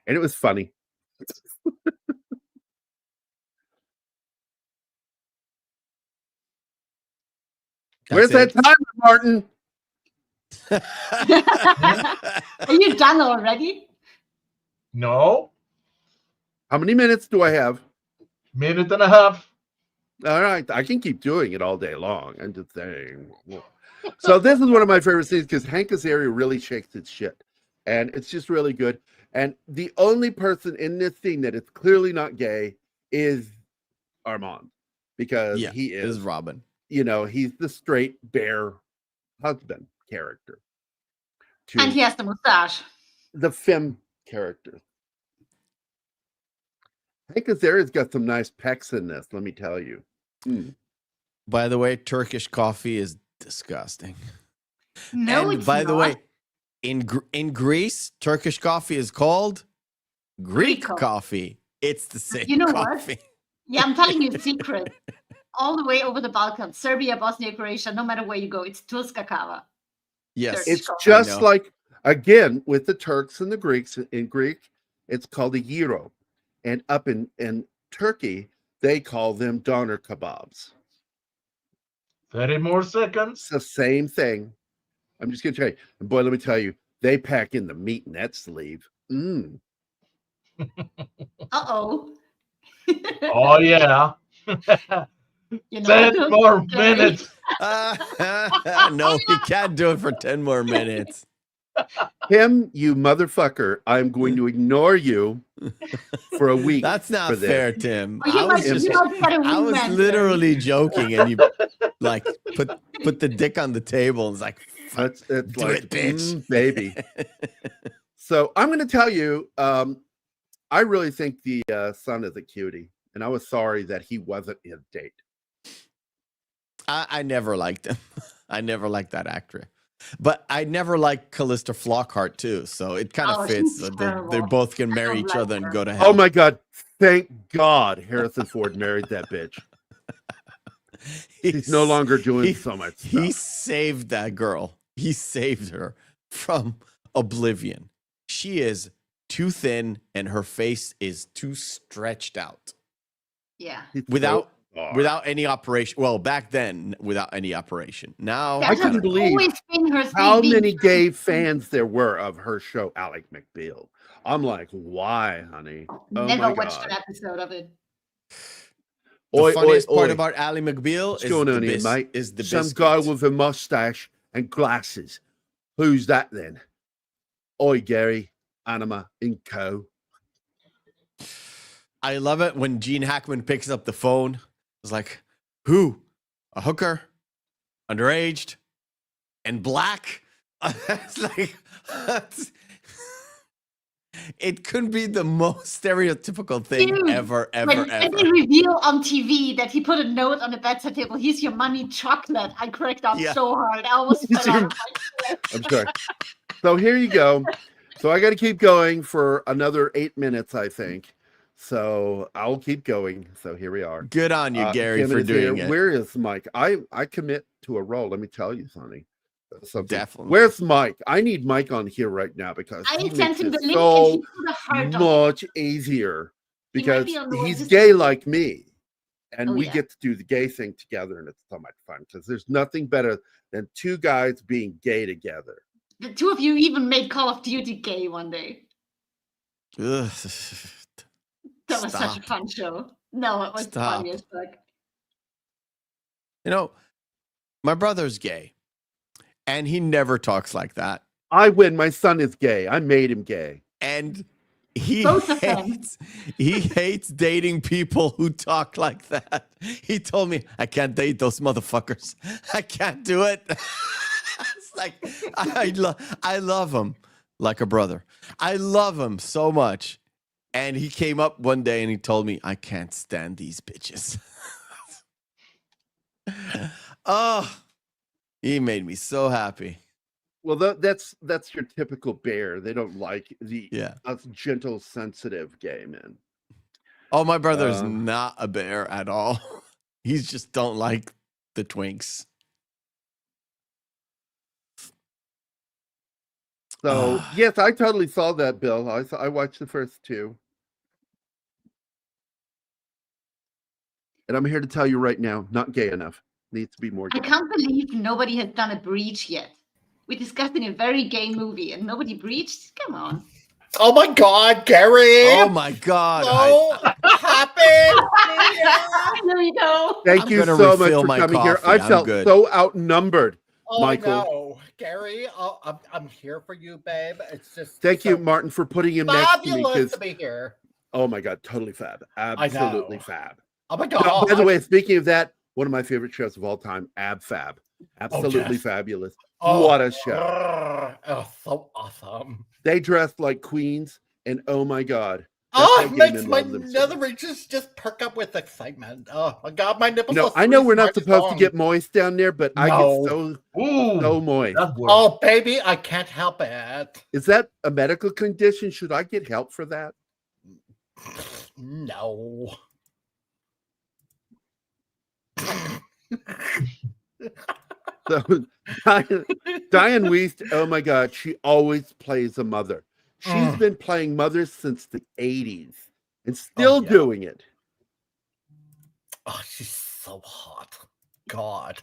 And it was funny. Where's that timer, Martin? Are you done already? No, How many minutes do I have? minute and a half. All right, I can keep doing it all day long. I'm just saying. So this is one of my favorite scenes because Hank Azaria really shakes its shit, and it's just really good. And the only person in this scene that is clearly not gay is Armand, because Yeah, he this is, is Robin. he's the straight bear husband character to And he has the mustache. the femme character. Hank Azaria's got some nice pecs in this, let me tell you. By the way, Turkish coffee is disgusting. No, and it's by not. the way, in Greece, Turkish coffee is called Greek Greek coffee. It's the same You know what? coffee. Yeah, I'm telling you a secret. All the way over the Balkans, Serbia, Bosnia, Croatia, no matter where you go, it's Turska kava. Yes. It's I just know. like, again, with the Turks and the Greeks. In Greek, it's called a gyro. And up in Turkey, They call them doner kebabs. 30 more seconds. It's the same thing. I'm just gonna tell you, and boy, let me tell you, they pack in the meat in that sleeve. Mm. Uh-oh. Oh, yeah. You know, 10 more Gary. minutes. No, he can't do it for 10 more minutes. Him, you motherfucker, I'm going to ignore you for a week. That's not for this. fair, Tim. Oh, you I was might- just, you might get a I was wingman, literally joking, and you like put the dick on the table and it's like, It's do like, it, bitch. baby. So I'm going to tell you, I really think the son is a cutie, and I was sorry that he wasn't his date. I never liked him. I never liked that actress. But I never liked Callista Flockhart too, so it kind of Oh, fits. she's They terrible. both can I marry don't each like other and her. go to hell. Oh my God! Thank God Harrison Ford married that bitch. He's no longer doing so much stuff. He saved that girl. He saved her from oblivion. She is too thin and her face is too stretched out. Yeah. He's Without so far. without any operation. Well, back then, without any operation. Now, That couldn't has believe always been her how thing, many being- gay fans there were of her show, Alec McBeal. I'm like, why, honey? Oh Never my watched God. an episode of it. the Oi, funniest oi, part oi. about Ally McBeal What's is going the, on here, mate? is the Some guy biscuit. with a mustache and glasses. Who's that then? Oi, Gary, Anima, and Co. I love it when Gene Hackman picks up the phone. It's like, who? A hooker? Underaged? And black? It's like, it could be the most stereotypical thing Dude, ever, When they ever. reveal on TV that he put a note on the bedside table, here's your money chocolate. I cracked up Yeah. so hard. I almost Here's fell your- out of my chair. I'm sorry. So here you go. So I got to keep going for another 8 minutes, I think. So I'll keep going. So here we are. Good on you, Gary, Kim for is here. doing it. Where is Mike? I commit to a role. Let me tell you something. Definitely. Where's Mike? I need Mike on here right now because I he sent makes him the it link so and he put a heart on it. much easier He might because be on the one he's just- gay like me, and Oh, we yeah. get to do the gay thing together, and it's so much fun because there's nothing better than two guys being gay together. The two of you even made Call of Duty gay one day. Ugh. That was such a Stop. fun show. No, it was Stop. funny as fuck. You know, my brother's gay, and he never talks like that. I win. My son is gay. I made him gay. And he Both of them. hates dating people who talk like that. He told me, I can't date those motherfuckers. I can't do it. It's like, I love him like a brother. I love him so much. And he came up one day and he told me, I can't stand these bitches. Oh, he made me so happy. Well, that's your typical bear. They don't like the Yeah. us gentle, sensitive gay men. Oh, my brother's Um, not a bear at all. He's just don't like the twinks. So yes, I totally saw that, Bill. I watched the first two. And I'm here to tell you right now, not gay enough. Needs to be more I gay. can't believe nobody has done a breach yet. We discussed in a very gay movie and nobody breached. Come on. Oh my God, Gary! Oh my God. So happy! There you go. Thank I'm you gonna so much refill for my coming here. coffee. I I'm felt good. so outnumbered. Oh, Michael. no, Gary, I'm here for you, babe. It's just Thank you, so Martin, for putting him next to me. fabulous Because to be here. oh my God, totally fab. Absolutely know. fab. Oh my No, God! by the way, speaking of that, one of my favorite shows of all time, Ab Fab. Absolutely yes. fabulous. Oh, What a show. Oh, so awesome. They dressed like queens, and oh my God. Oh, why it gay makes men my love them so nether much. regions just perk up with excitement. Oh my God, my nipples. No, are I know we're freezing not right supposed to along. get moist down there, but I No. get so Ooh, moist. that works. Oh, baby, I can't help it. Is that a medical condition? Should I get help for that? No. So Diane Wiest, oh my God, she always plays a mother. She's Mm. been playing mothers since the 80s and still yeah. doing it. Oh, she's so hot. God.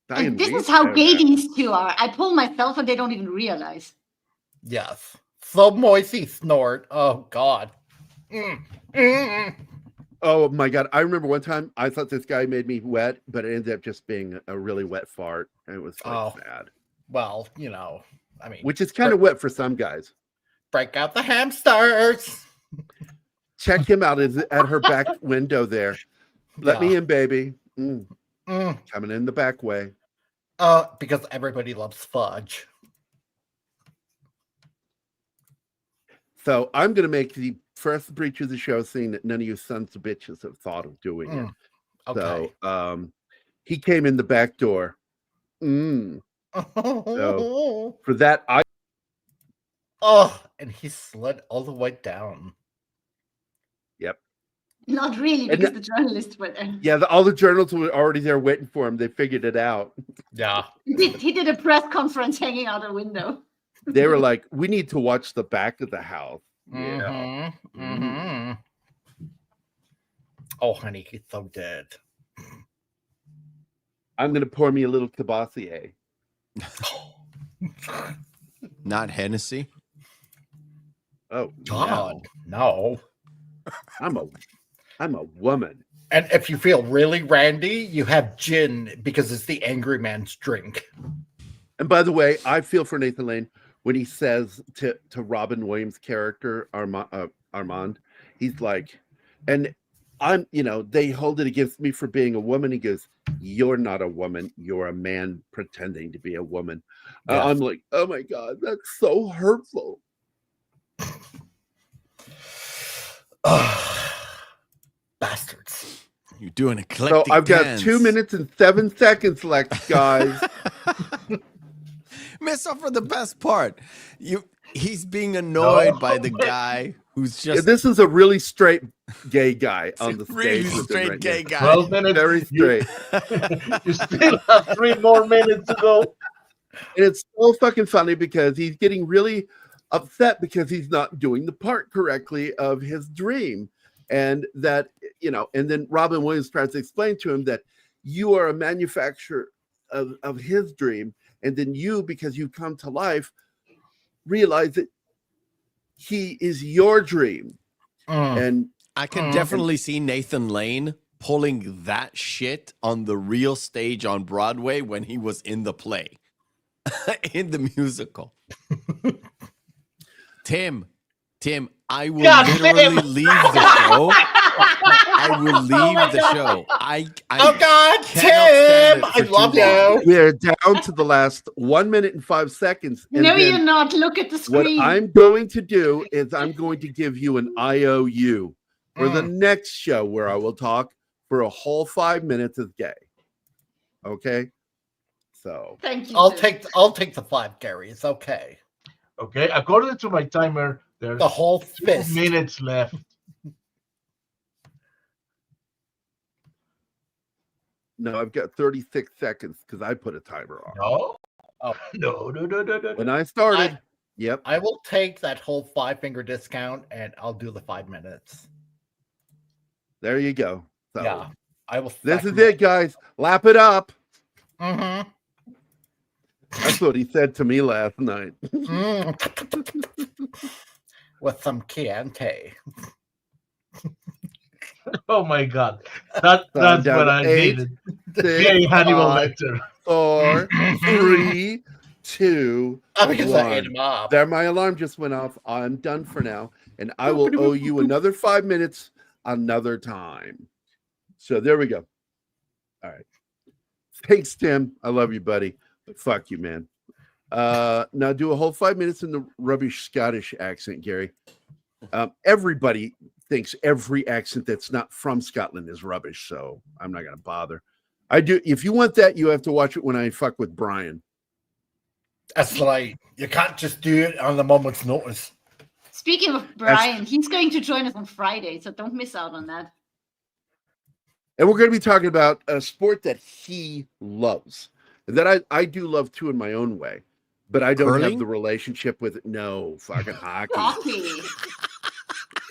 And this is how gay these two are. I pull myself and they don't even realize. Yes. So moisty snort. Oh God. Oh my God. I remember one time I thought this guy made me wet, but it ended up just being a really wet fart. And it was like sad. Well, you know, I mean, which is kind of wet for some guys. Break out the hamsters. Check him out at her back window there. Let me in, baby. Coming in the back way. Because everybody loves fudge. So I'm going to make the first breach of the show scene that none of you sons of bitches have thought of doing it. Okay. So he came in the back door. So for that, and he slid all the way down. Yep. Not really, because the journalists were there. Yeah, all the journalists were already there waiting for him. They figured it out. Yeah. He did a press conference hanging out a window. They were like, we need to watch the back of the house. Yeah. Oh, honey, he's so dead. I'm going to pour me a little Cabassier. Not Hennessy. Oh, God, no. I'm a woman. And if you feel really randy, you have gin because it's the angry man's drink. And by the way, I feel for Nathan Lane when he says to Robin Williams' character, Armand, he's like, and I'm, they hold it against me for being a woman. He goes, you're not a woman. You're a man pretending to be a woman. Yes. I'm like, oh my God, that's so hurtful. Bastards. You're doing eclectic So I've got dance. 2 minutes and 7 seconds left, guys. Miss off for the best part. He's being annoyed by the guy who's just This is a really straight gay guy on the stage. really with him straight right gay now. guy. 12 minutes. Very straight. You still have 3 more minutes to go. And it's so fucking funny because he's getting really upset because he's not doing the part correctly of his dream. And that, and then Robin Williams tries to explain to him that you are a manufacturer of his dream. And then you, because you come to life, realize that he is your dream. And I can definitely see Nathan Lane pulling that shit on the real stage on Broadway when he was in the play, in the musical. Tim, I will literally leave the show. I will leave the show. Oh God, Tim, I love you. we're down to the last 1 minute and 5 seconds. And No, then you're not. Look at the screen. what I'm going to do is I'm going to give you an IOU for the next show where I will talk for a whole 5 minutes as gay. Okay? So Thank you. I'll Tim. take the 5, Gary. It's okay. Okay, according to my timer, there's The whole 2 fist. minutes left. no, I've got 36 seconds because I put a timer on. No. Oh. No. When I started, yep. I will take that whole 5-finger discount and I'll do the 5 minutes. There you go. So Yeah. I will. this is it, guys. Lap it up. Mm-hmm. That's what he said to me last night. With some Chianti. Oh my God. That's down what to I 8, needed. 6, Gay Hannibal 5, Lecter. 4, 3, 2, Because I ate 1. him up. There, my alarm just went off. I'm done for now, and I will owe you another 5 minutes another time. So there we go. All right. Thanks, Tim. I love you, buddy. But fuck you, man. Now do a whole 5 minutes in the rubbish Scottish accent, Gary. Everybody thinks every accent that's not from Scotland is rubbish, so I'm not gonna bother. I do. If you want that, you have to watch it when I fuck with Brian. That's like, you can't just do it on the moment's notice. Speaking of Brian, he's going to join us on Friday, so don't miss out on that. And we're going to be talking about a sport that he loves, that I do love too in my own way, but I don't Curling? have the relationship with it. No, fucking hockey. Hockey.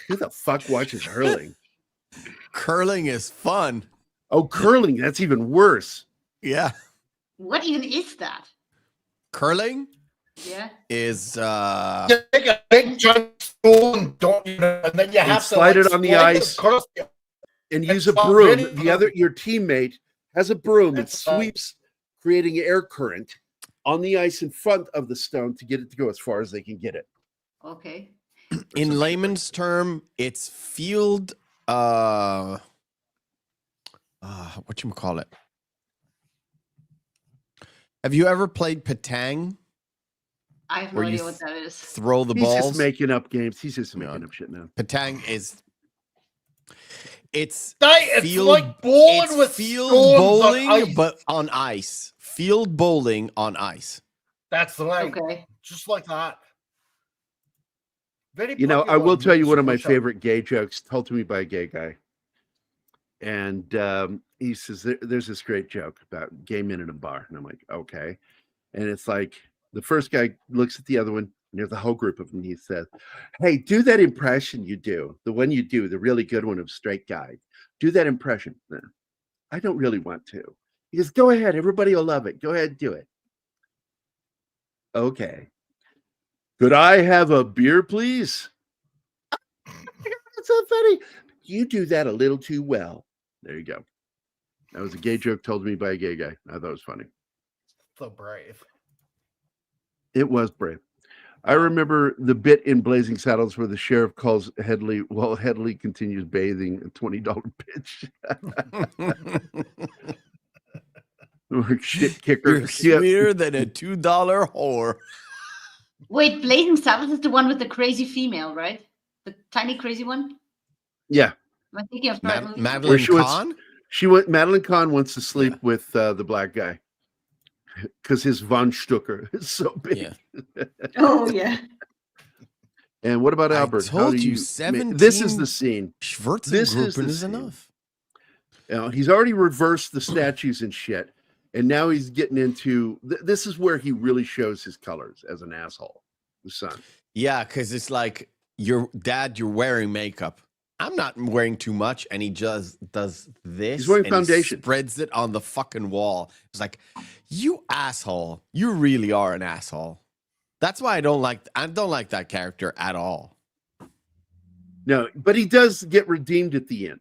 Who the fuck watches hurling? Curling is fun. Oh, curling. That's even worse. Yeah. What even is that? Curling Yeah. is You take a big giant spoon, don't you know, and then you have to slide it on the slide ice. across the- and It's use a not broom. really- Your teammate has a broom and It's not- sweeps, creating air current on the ice in front of the stone to get it to go as far as they can get it. Okay. in layman's term, it's field whatchamacallit? Have you ever played Patang? I have no Where you idea what that is. Throw the He's balls. just making up games. He's just No. making up shit now. Patang is it's It's field, like bowling it's with field stones bowling, on ice. but on ice. Field bowling on ice. That's right. Okay. Just like that. Very You know, I popular will tell you one of my social- favorite gay jokes told to me by a gay guy. And he says, there's this great joke about gay men in a bar. And I'm like, okay. And it's like, the first guy looks at the other one, and there's a whole group of them. He says, hey, do that impression you do. The one you do, the really good one of straight guy. Do that impression. No, I don't really want to. He goes, go ahead. Everybody will love it. Go ahead, do it. Okay. Could I have a beer, please? That's so funny. You do that a little too well. There you go. That was a gay joke told to me by a gay guy. I thought it was funny. So brave. It was brave. I remember the bit in Blazing Saddles where the sheriff calls Headley while Headley continues bathing a $20 bitch. Or shit kicker. You're sweeter than a $2 whore. Wait, Blazing Saddles is the one with the crazy female, right? The tiny crazy one? Yeah. Am I thinking of the right movie? Madeline she was- Kahn? Madeline Kahn wants to sleep with the black guy because his Von Stucker is so big. Yeah. Oh, yeah. And what about I Albert? How told do you, ma- 17 This is the scene. This is Schwarzengruppen the is scene. enough. You know, he's already reversed the statues and shit, and now he's getting into. This is where he really shows his colors as an asshole. The son. Yeah, because it's like, your dad, you're wearing makeup. I'm not wearing too much, and he just does this. He's wearing and he foundation. spreads it on the fucking wall. It's like, you asshole. You really are an asshole. That's why I don't like that character at all. No, but he does get redeemed at the end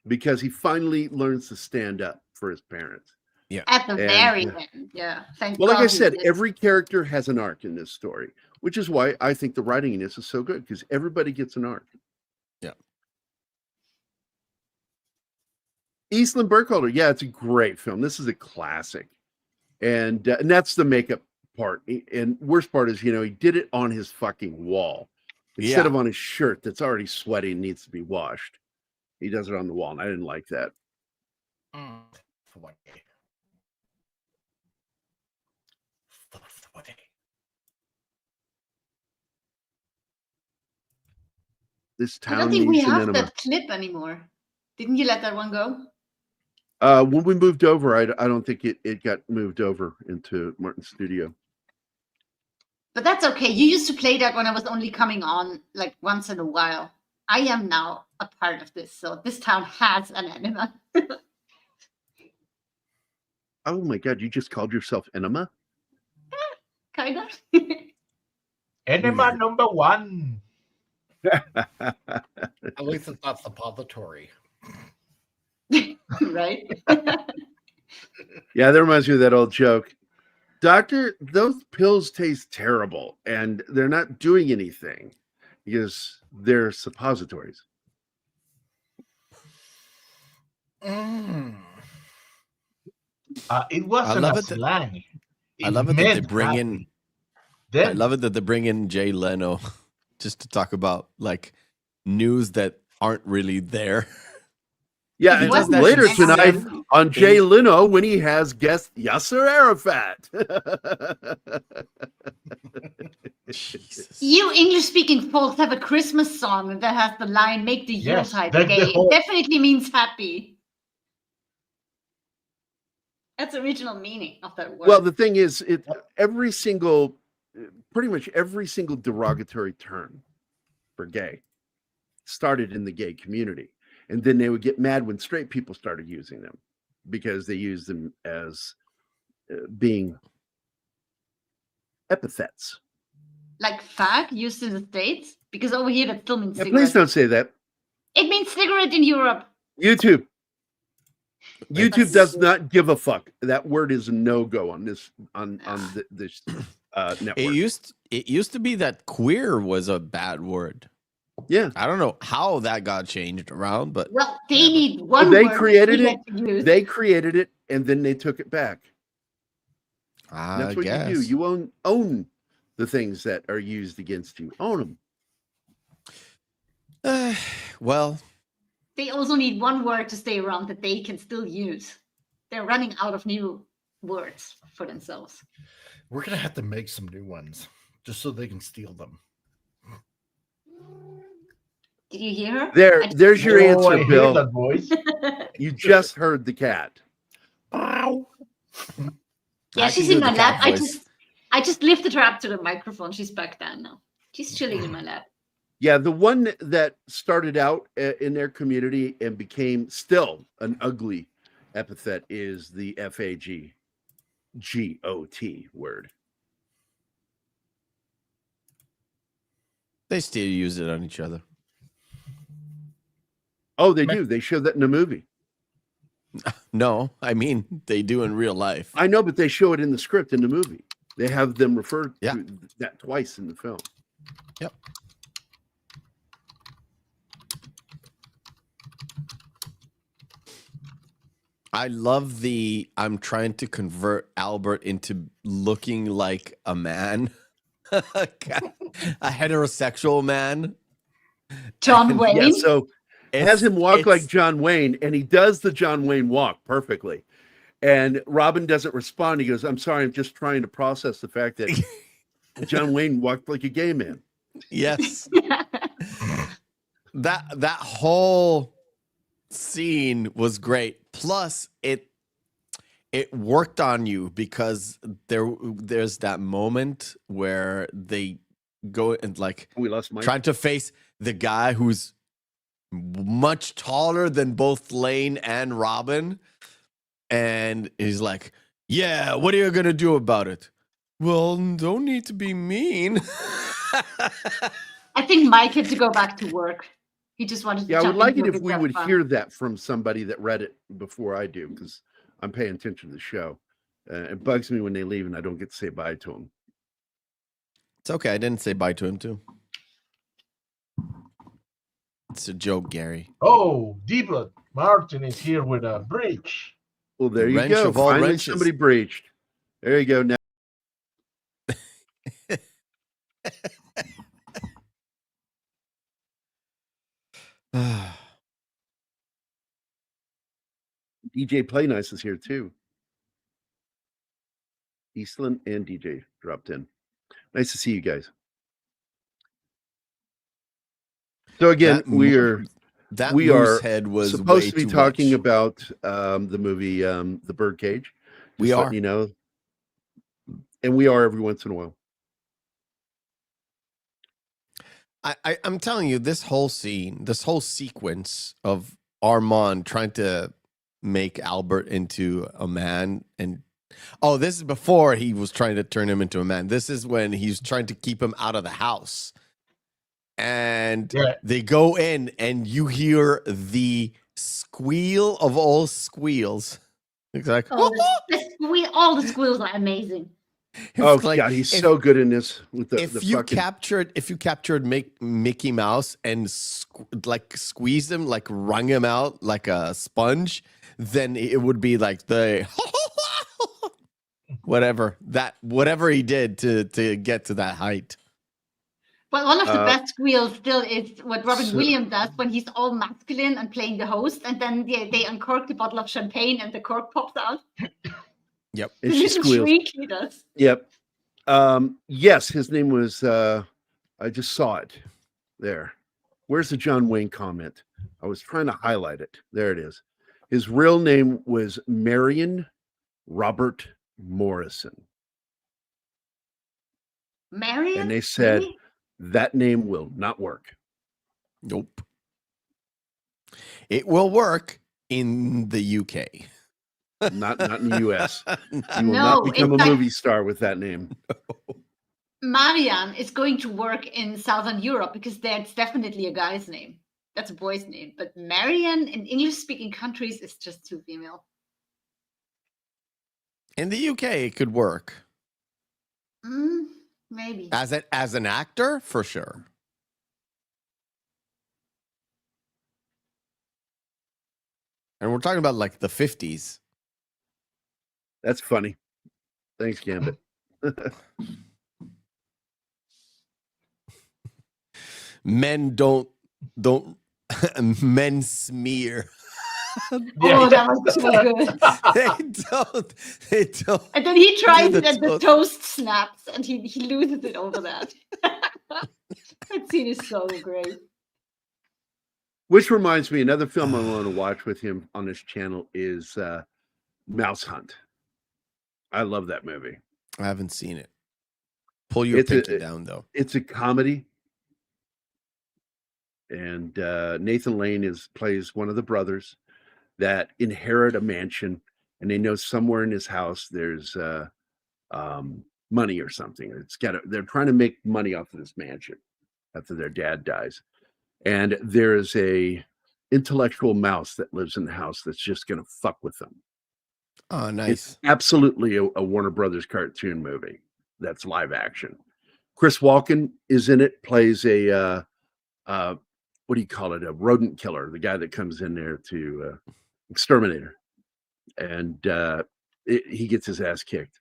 because he finally learns to stand up for his parents. At the And, very end. Yeah. Thank Well, like God I he said, did. every character has an arc in this story, which is why I think the writing in this is so good because everybody gets an arc. Yeah. Eastland Burkholder, yeah, it's a great film. This is a classic, and that's the makeup part. And worst part is, he did it on his fucking wall instead Yeah. of on his shirt that's already sweaty and needs to be washed. He does it on the wall, and I didn't like that. Mm. This I don't town think we needs an have enema. that clip anymore. Didn't you let that one go? When we moved over, I don't think it got moved over into Martin's studio. But that's okay. You used to play that when I was only coming on like once in a while. I am now a part of this, so this town has an enema. Oh my god, you just called yourself Enema? Kind of. Enema number one. At least it's not suppository. Right? Yeah, that reminds me of that old joke. Doctor, those pills taste terrible and they're not doing anything because they're suppositories. Mm. It wasn't love a it that- slang. I love it that they meant bring happy. in. Then I love it that they bring in Jay Leno just to talk about like news that aren't really there. Yeah, He and wasn't later an tonight enema. on Jay Leno when he has guest Yasser Arafat. Jesus. You English-speaking folks have a Christmas song that has the line "Make the Yes, Yuletide that's the gay." whole- It definitely means happy. That's the original meaning of that word. Well, the thing is, pretty much every single derogatory term for gay started in the gay community. And then they would get mad when straight people started using them because they used them as being epithets. Like fag used in the States? Because over here that still means Yeah, cigarette. please don't say that. It means cigarette in Europe. YouTube That's- does not give a fuck. That word is a no-go on this this network. It used to be that queer was a bad word. Yeah. I don't know how that got changed around, but Well, they whatever. need one They word created to it. get to use. They created it and then they took it back. I That's what guess. you do. You own the things that are used against you. Own them. Well, They also need one word to stay around that they can still use. They're running out of new words for themselves. We're gonna have to make some new ones just so they can steal them. Did you hear her? There's your I answer, hear Bill. that voice. You just heard the cat. Yeah, I she's can in do my the lap. cat voice. I just lifted her up to the microphone. She's back down now. She's chilling in my lap. Yeah, the one that started out in their community and became still an ugly epithet is the FAGGOT word. they still use it on each other. Oh, they do. They show that in the movie. No, I mean they do in real life. I know, but they show it in the script in the movie. They have them refer Yeah. to that twice in the film. Yep. I love I'm trying to convert Albert into looking like a man. A heterosexual man. John Wayne. Yeah, so has him walk like it's- John Wayne, and he does the John Wayne walk perfectly. And Robin doesn't respond. He goes, "I'm sorry, I'm just trying to process the fact that John Wayne walked like a gay man." Yes. that whole scene was great. Plus it worked on you because there's that moment where they go and like We lost Mike. trying to face the guy who's much taller than both Lane and Robin, and he's like, "Yeah, what are you gonna do about it?" Well, don't need to be mean. I think Mike had to go back to work. He just wanted to Yeah, I would jump like it into if we have would fun. hear that from somebody that read it before I do, because I'm paying attention to the show. It bugs me when they leave and I don't get to say bye to them. It's okay. I didn't say bye to him too. It's a joke, Gary. Oh, D-Blood Martin is here with a bridge. Well, there you Wrench go. of all Finally, wrenches. somebody breached. There you go. Now, DJ Play Nice is here too. Eastland and DJ dropped in. Nice to see you guys. So again, we are moose head was supposed way to be too talking much. about the movie The Birdcage. We Just are. letting you know, and we are every once in a while. I'm telling you, this whole scene, this whole sequence of Armand trying to make Albert into a man, and this is before he was trying to turn him into a man. This is when he's trying to keep him out of the house. And they go in, and you hear the squeal of all squeals. Exactly. All the squeals are amazing. Oh like, God, he's so good in this. With the if you fucking... captured Mickey Mouse and squeezed him, like wrung him out like a sponge, then it would be like the whatever he did to get to that height. But one of the best squeals still is what Robin Williams does when he's all masculine and playing the host, and then they uncork the bottle of champagne and the cork pops out. Yep. The little shriek he does. Yep. Yes, his name was I just saw it there. Where's the John Wayne comment? I was trying to highlight it. There it is. His real name was Marion Robert Morrison. Marion? And they said Really? that name will not work. Nope. It will work in the UK. Not in the US. You will No, not become a in fact- movie star with that name. Marian is going to work in Southern Europe because that's definitely a guy's name. That's a boy's name. But Marian in English-speaking countries is just too female. In the UK, it could work. Maybe. As an actor, for sure. And we're talking about like the 50s. That's funny. Thanks, Gambit. Men don't men smear. Oh, that was so good. They don't. And then he tries Do it the and the toast. toast snaps and he loses it over that. That scene is so great. Which reminds me, another film I want to watch with him on this channel is Mouse Hunt. I love that movie. I haven't seen it. Pull your pinky down, though. It's a comedy. And Nathan Lane plays one of the brothers that inherit a mansion, and they know somewhere in his house there's money or something. They're trying to make money off of this mansion after their dad dies. And there's a intellectual mouse that lives in the house that's just going to fuck with them. Oh, nice. It's absolutely a Warner Brothers cartoon movie that's live action. Chris Walken is in it, plays a what do you call it? A rodent killer, the guy that comes in there to exterminator, and he gets his ass kicked.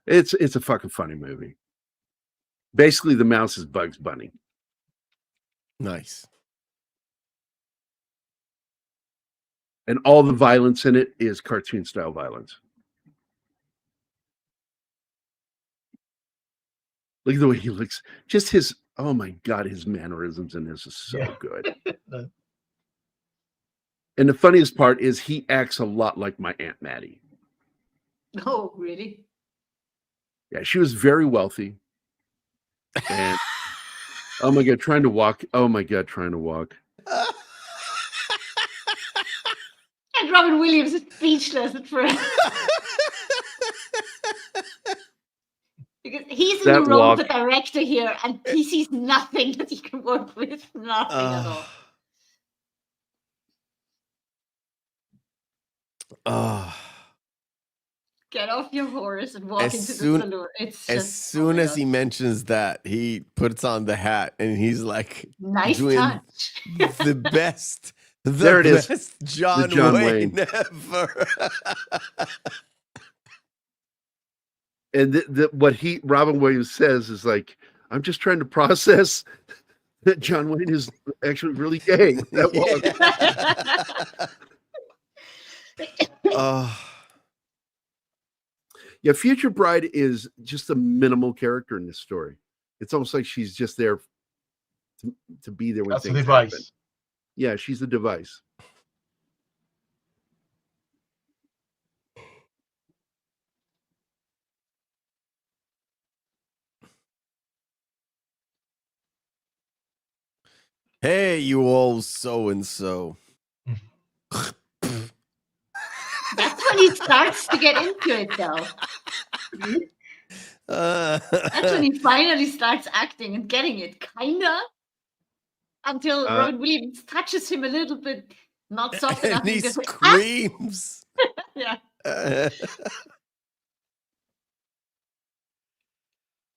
It's a fucking funny movie. Basically, the mouse is Bugs Bunny. Nice. And all the violence in it is cartoon style violence. Look at the way he looks. Just his, oh my God, his mannerisms in this is so good. And the funniest part is he acts a lot like my Aunt Maddie. Oh, really? Yeah, she was very wealthy. And oh my God, trying to walk. Oh my God, trying to walk. And Robin Williams is speechless at first. Because he's in the That role walk. of the director here and he sees nothing that he can work with. Nothing at all. Get off your horse and walk into the saloon. It's as just, soon as he mentions that, he puts on the hat and he's like, nice doing touch. the best, There it is. best John, John Wayne Wayne. ever. And what Robin Williams says is like, I'm just trying to process that John Wayne is actually really gay. That walk. Yeah, Future Bride is just a minimal character in this story. It's almost like she's just there to be there when That's a things device. happen. Yeah, she's a device. Hey, you old so and so. That's when he starts to get into it, though. That's when he finally starts acting and getting it, kinda. Until Robin Williams touches him a little bit, not soft enough. And he goes, screams. Yeah.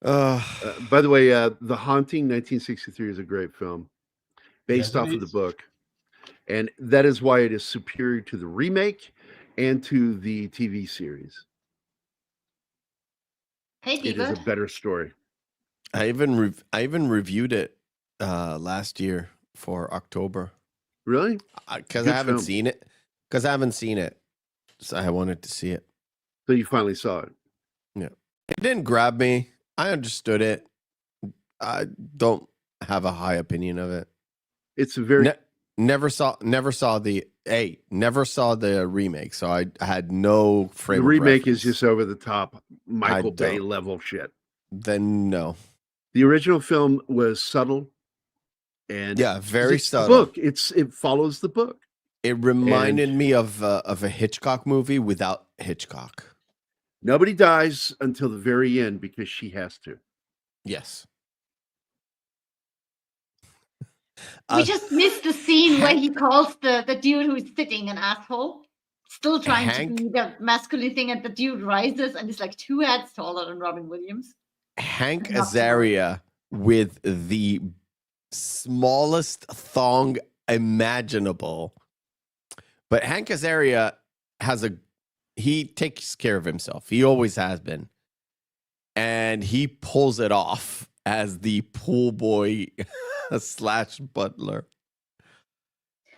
By the way, The Haunting, 1963, is a great film based Yes, off it of the is. book. And that is why it is superior to the remake and to the TV series. Hey, It is Diva. a better story. I even reviewed it last year for October Really? because Good I haven't film. seen it. Because I haven't seen it, so I wanted to see it. So you finally saw it. Yeah, it didn't grab me. I understood it. I don't have a high opinion of it. It's a very Never saw the remake, so I had no frame. the of remake reference. is just over the top Michael Bay don't. level shit. Then no. The original film was subtle and Yeah, very it's subtle. The book. It follows the book. It reminded me of a Hitchcock movie without Hitchcock. Nobody dies until the very end because she has to. Yes. We just missed the scene where he calls the dude who's sitting an asshole, still trying Hank? to be the masculine thing, and the dude rises and is like 2 heads taller than Robin Williams. Hank Not Azaria with the smallest thong imaginable. But Hank Azaria he takes care of himself. He always has been. And he pulls it off as the pool boy / butler.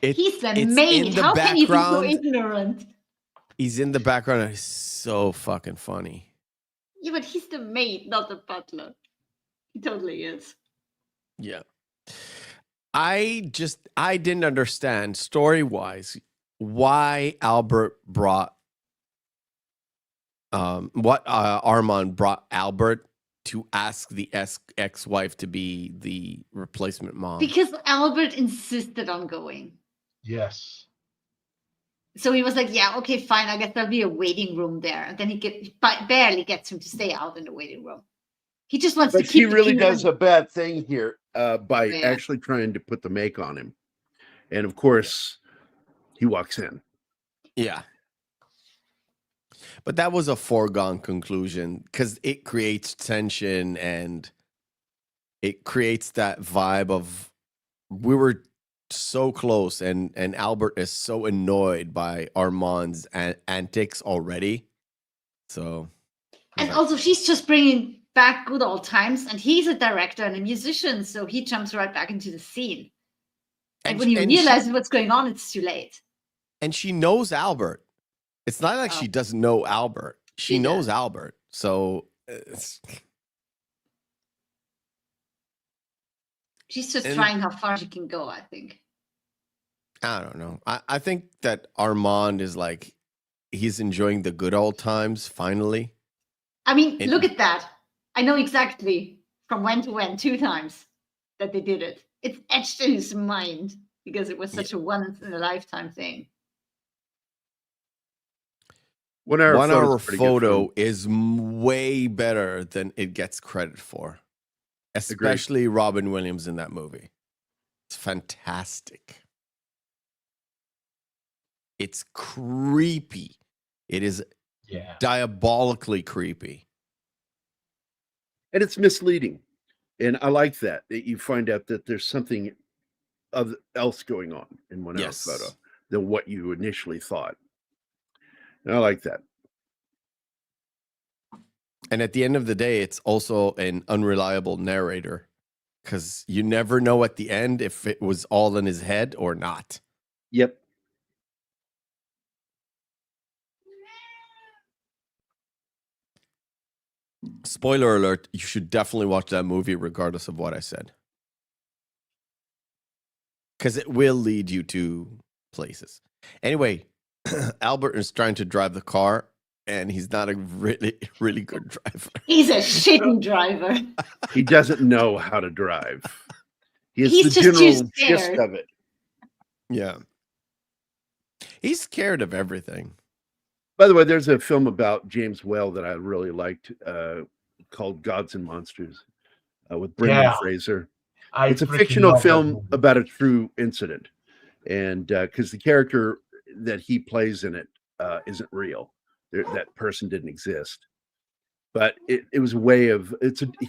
He's the it's maid. in the How can you be so background. ignorant? He's in the background and he's so fucking funny. Yeah, but he's the maid, not the butler. He totally is. Yeah. I didn't understand story-wise why Albert brought Armand brought Albert to ask the ex-wife to be the replacement mom. Because Albert insisted on going. Yes. So he was like, yeah, okay, fine. I guess there'll be a waiting room there. And then he barely gets him to stay out in the waiting room. He just wants to But keep he the really kingdom. does a bad thing here by Yeah. actually trying to put the make on him. And of course, he walks in. Yeah. But that was a foregone conclusion because it creates tension and it creates that vibe of we were so close and Albert is so annoyed by Armand's antics already. So. And also, she's just bringing back good old times. And he's a director and a musician. So he jumps right back into the scene. And when he realizes what's going on, it's too late. And she knows Albert. It's not like she doesn't know Albert. She knows Albert. So she's just trying how far she can go, I think. I don't know. I think that Armand is like, he's enjoying the good old times finally. I mean, look at that. I know exactly from when to when, 2 times that they did it. It's etched in his mind because it was such a once in a lifetime thing. 1 hour, 1 hour photo's photo is way better than it gets credit for, especially Robin Williams in that movie. It's fantastic. It's creepy. It is diabolically creepy. And it's misleading. And I like that you find out that there's something else going on in 1 hour photo than what you initially thought. And I like that. And at the end of the day, it's also an unreliable narrator because you never know at the end if it was all in his head or not. Yep. Spoiler alert, you should definitely watch that movie regardless of what I said. Because it will lead you to places. Anyway, Albert is trying to drive the car, and he's not a really, really good driver. He's a shitty driver. He doesn't know how to drive. He's He's the just too general gist scared. of it. Yeah. He's scared of everything. By the way, there's a film about James Whale that I really liked called Gods and Monsters with Brendan Fraser. It's a fictional film about a true incident. And because the character that he plays in it isn't real. That person didn't exist. But it was a way of,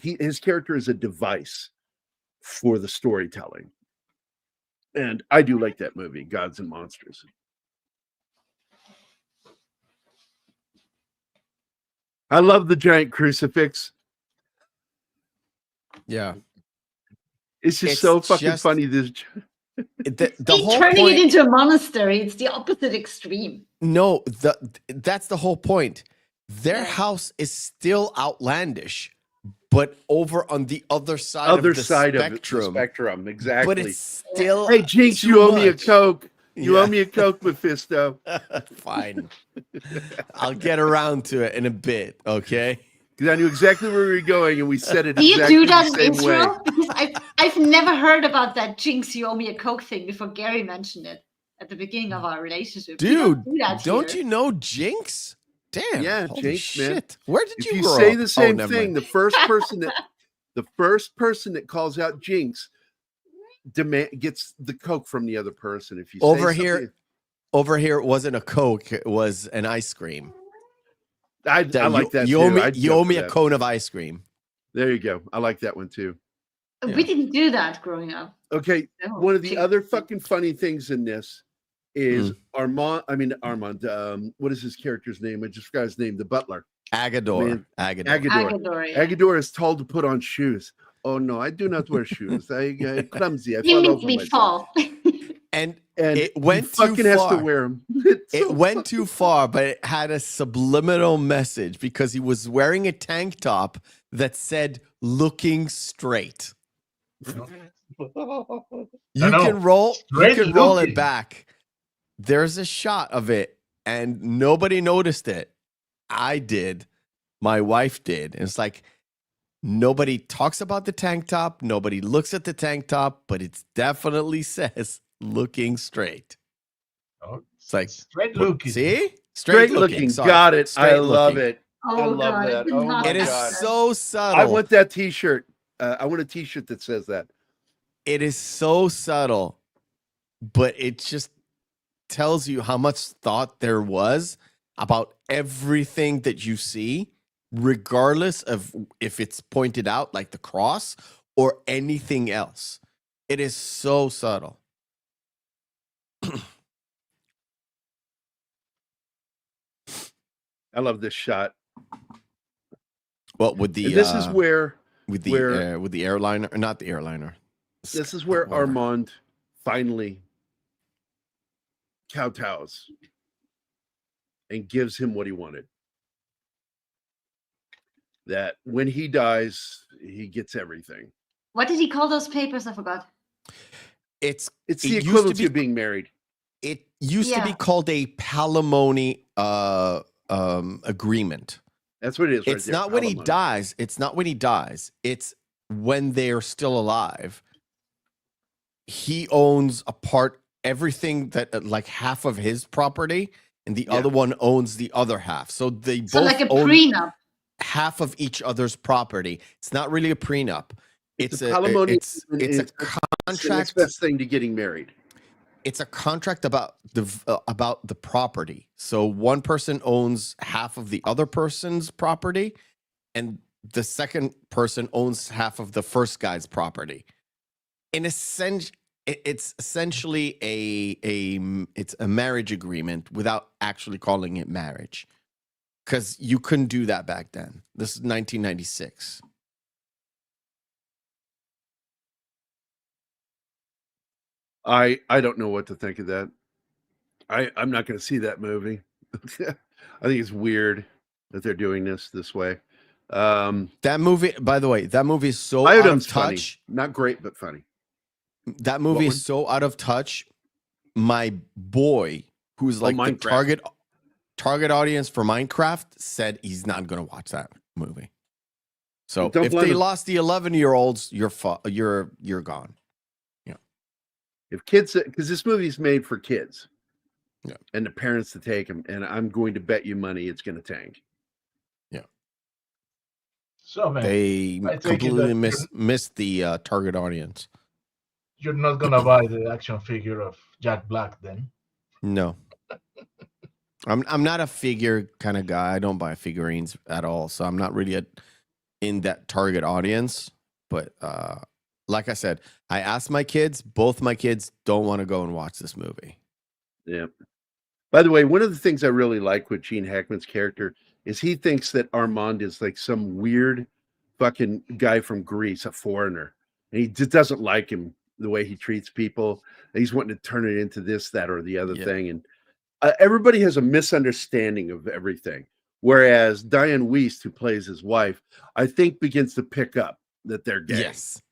his character is a device for the storytelling. And I do like that movie, Gods and Monsters. I love the giant crucifix. Yeah. It's just so fucking funny. This the He's whole turning point, it into a monastery. It's the opposite extreme. No, that's the whole point. Their house is still outlandish, but over on the other side of the spectrum. Exactly. But it's still hey, Jinx, too you owe me a much. Coke. You owe me a Coke, Mephisto. Fine. I'll get around to it in a bit, okay? Because I knew exactly where we were going, and we said it Do you exactly do that the in same way. intro? Because I've never heard about that Jinx, you owe me a Coke thing before Gary mentioned it. at the beginning of our relationship. Dude, don't don't you know Jinx? Damn. Yeah, holy Jinx, man. shit. Where did If you you grow say up? the same never thing, mind. the first person that calls out Jinx gets the Coke from the other person. If you Over say here, it wasn't a Coke, it was an ice cream. I like that you too. owe me, I'd you go owe for me a that. cone of ice cream. There you go. I like that one too. We didn't do that growing up. Okay, No, one of the chicken. other fucking funny things in this is Mm. Armand. What is his character's name? I just forgot his name. The butler. Agador. Man, Agador. Agador, yeah. Agador is told to put on shoes. Oh no, I do not wear shoes. I clumsy. I He fall made over me myself. fall. And And it went he fucking too has to far. wear them. It went too far, but it had a subliminal message because he was wearing a tank top that said "looking straight." You know. can roll Straight it looking. back. There's a shot of it, and nobody noticed it. I did. My wife did. And it's like nobody talks about the tank top. Nobody looks at the tank top, but it definitely says "looking straight." Oh, It's like straight looking. See? Straight looking. Sorry. Got it. I Straight love looking. it. Oh, I love God, I that. did Oh not my It is God. so subtle. I want that T-shirt. I want a T-shirt that says that. It is so subtle, but it just tells you how much thought there was about everything that you see, regardless of if it's pointed out like the cross or anything else. It is so subtle. I love this shot. Well, with the And this is where with the airliner, or not the airliner. this is where Whatever. Armand finally kowtows and gives him what he wanted. That when he dies, he gets everything. What did he call those papers? I forgot. It's It's It the used to equivalent be- of being married. It used to be Yeah. called a palimony agreement. That's what it is. Right It's there, not when he alimony. dies. It's not when he dies. It's when they're still alive. He owns a part, everything that like half of his property, and the Yeah. other one owns the other half. So they So both like a own prenup. half of each other's property. It's not really a prenup. It's a palimony it's a agreement is the next contract. best thing to getting married. It's a contract about the property. So one person owns half of the other person's property, and the second person owns half of the first guy's property. In a sense, it's essentially it's a marriage agreement without actually calling it marriage, because you couldn't do that back then. This is 1996. I don't know what to think of that. I'm not going to see that movie. I think it's weird that they're doing this way. That movie, by the way, that movie is so out Iodum's of funny. touch. Not great, but funny. That movie one? is so out of touch. My boy, who's like the Minecraft. target audience for Minecraft, said he's not going to watch that movie. So Don't if blame they him. lost the 11-year-olds, you're gone. If kids, because this movie's made for kids, Yeah. and the parents to take them, and I'm going to bet you money it's going to tank. So, man, They I take it completely that missed the target audience. you're not gonna buy the action figure of Jack Black, then? No. I'm not a figure kind of guy. I don't buy figurines at all. So I'm not really in that target audience. But like I said, I asked my kids. Both my kids don't want to go and watch this movie. Yeah. By the way, one of the things I really like with Gene Hackman's character is he thinks that Armand is like some weird fucking guy from Greece, a foreigner. And he just doesn't like him, the way he treats people. He's wanting to turn it into this, that, or the other Yeah. thing. And everybody has a misunderstanding of everything. Whereas Diane Wiest, who plays his wife, I think begins to pick up that they're gay. Yes.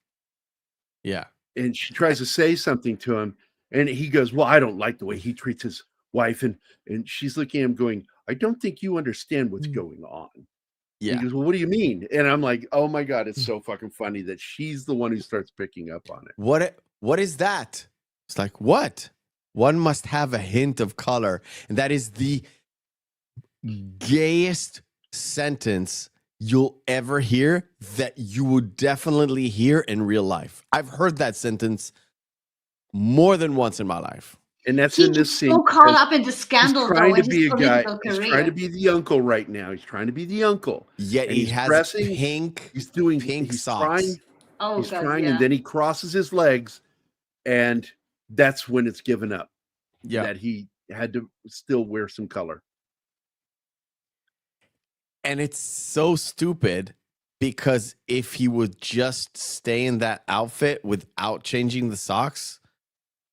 Yeah. And she tries to say something to him, and he goes, well, I don't like the way he treats his wife. And she's looking at him going, I don't think you understand what's going on. Yeah. He goes, well, what do you mean? And I'm like, oh my God, it's so fucking funny that she's the one who starts picking up on it. What is that? It's like, what? One must have a hint of color. And that is the gayest sentence you'll ever hear that you would definitely hear in real life. I've heard that sentence more than once in my life. And that's He in this gets scene. so caught because up in the scandal, He's trying though, to in be his a guy. political He's career. trying to be the uncle right now. He's trying to be the uncle. Yet And he he's has dressing, pink. He's doing pink he's socks. Trying, Oh, he's God, trying, yeah. and then he crosses his legs, and that's when it's given up. Yeah. That he had to still wear some color. And it's so stupid because if he would just stay in that outfit without changing the socks,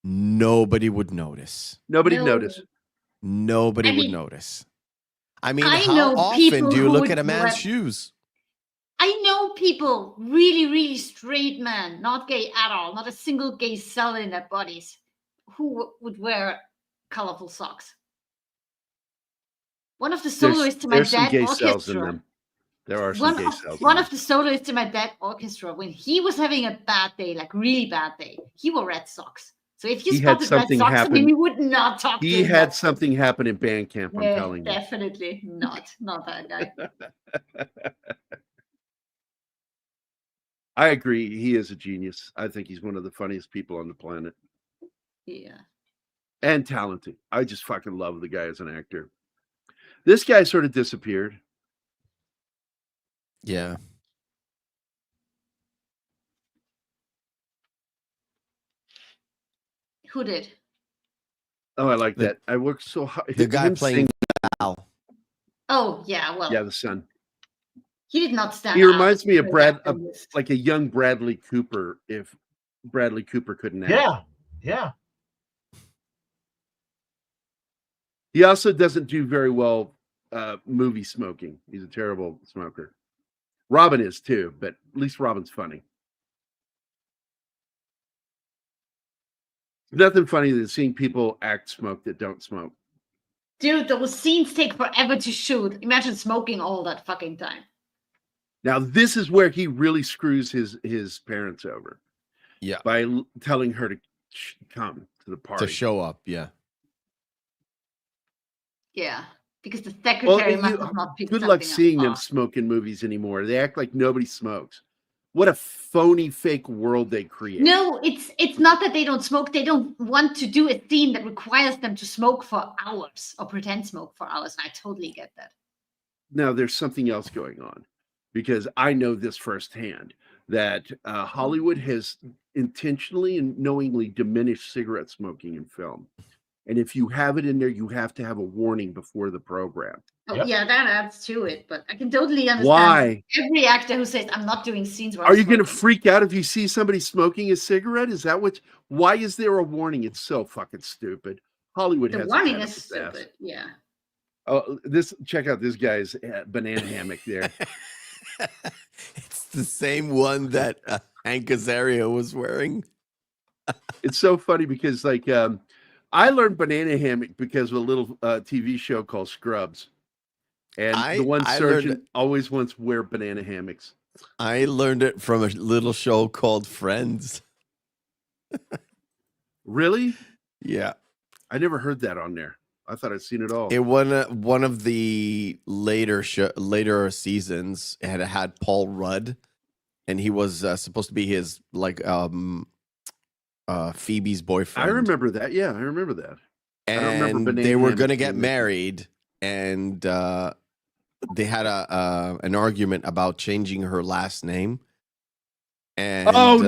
nobody would notice. Nobody No. noticed. Nobody I would mean, notice. I mean, I how know often people do you who look would at a man's wear- shoes? I know people, really, really straight men, not gay at all, not a single gay cell in their bodies, who would wear colorful socks. One of the soloists to my There's some dad gay cells in orchestra. them. There are some One gay of, cells. one in of the soloists in my dad orchestra, when he was having a bad day, like really bad day, he wore red socks. So if you He had spotted red something socks on happen. him, you would not talk them. to He him. had something happen in band camp. I'm Yeah, telling you. definitely not that guy. I agree. He is a genius. I think he's one of the funniest people on the planet. Yeah. And talented. I just fucking love the guy as an actor. This guy sort of disappeared. Yeah. Who did? Oh, I like The- that. I worked so hard. The guy Him playing sing- Al. Oh, yeah, well, Yeah, the son. he did not stand He out reminds me of for Brad, that goodness. like a young Bradley Cooper, if Bradley Cooper couldn't act. Yeah, yeah. He also doesn't do very well movie smoking. He's a terrible smoker. Robin is too, but at least Robin's funny. Nothing funny than seeing people act smoke that don't smoke. Dude, those scenes take forever to shoot. Imagine smoking all that fucking time. Now, this is where he really screws his parents over. Yeah. By telling her to come to the party. To show up. Yeah. Yeah, because the Well, secretary must have not picked good luck something up. seeing them Oh. smoke in movies anymore. They act like nobody smokes. What a phony, fake world they create. No, it's not that they don't smoke. They don't want to do a scene that requires them to smoke for hours or pretend smoke for hours. And I totally get that. Now, there's something else going on because I know this firsthand that Hollywood has intentionally and knowingly diminished cigarette smoking in film. And if you have it in there, you have to have a warning before the program. Oh, Yep. yeah, that adds to it. But I can totally understand Why? every actor who says, I'm not doing scenes where Are I'm you going to smoking." freak out if you see somebody smoking a cigarette? Is that what? Why is there a warning? It's so fucking stupid. Hollywood The has warning is stupid. Yeah. Oh, check out this guy's banana hammock there. It's the same one that Hank Azaria was wearing. It's so funny because like I learned banana hammock because of a little TV show called Scrubs. And the one I surgeon learned- always wants to wear banana hammocks. I learned it from a little show called Friends. Really? Yeah. I never heard that on there. I thought I'd seen it all. It one of the later seasons had Paul Rudd, and he was supposed to be his like Phoebe's boyfriend. I remember that. Yeah, I remember that. I don't remember And banana they were hammock going to get being married, and they had an argument about changing her last name. And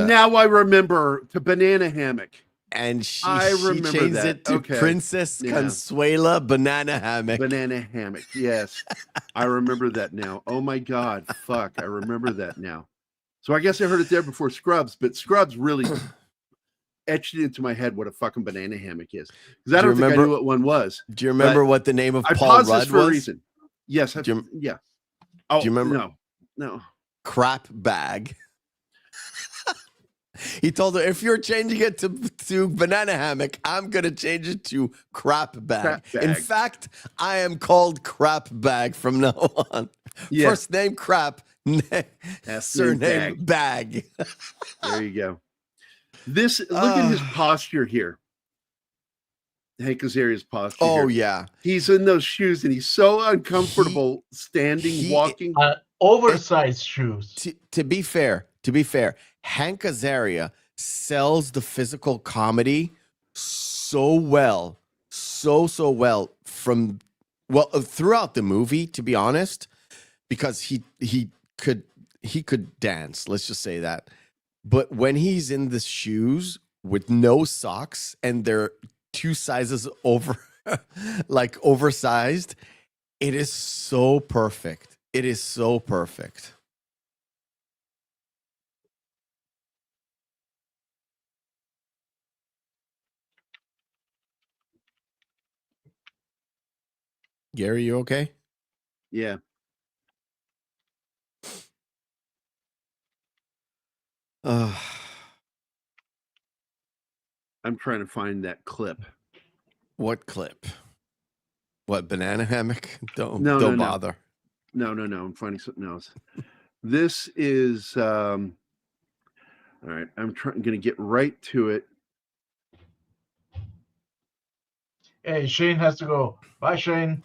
Now I remember, to banana hammock. and she remember changed that. it to Okay. Princess Yeah. Consuela Banana Hammock. Banana hammock. Yes. I remember that now. Oh my God. Fuck. I remember that now. So I guess I heard it there before Scrubs, but Scrubs really etched it into my head what a fucking banana hammock is. Because I Do you don't think I remember- knew what one was. Do you remember what the name of I Paul paused this Rudd for a was? reason. Yes. Do you- yeah. Oh, do you remember? No. Crap bag. He told her, if you're changing it to banana hammock, I'm going to change it to crap bag. Crap In bag. fact, I am called crap bag from now on. Yeah. First name crap, surname bag. There you go. Look at his posture here. Hank Azaria's posture. Oh here. yeah. He's in those shoes and he's so uncomfortable standing, walking. Oversized shoes. To be fair, Hank Azaria sells the physical comedy so well, so well throughout the movie, to be honest, because he could dance, let's just say that. But when he's in the shoes with no socks and they're 2 sizes over like oversized, it is so perfect. It is so perfect. Gary, you okay? Yeah. I'm trying to find that clip. What clip? What, banana hammock? Don't No. bother. No. I'm finding something else. This is all right. I'm going to get right to it. Hey, Shane has to go. Bye, Shane.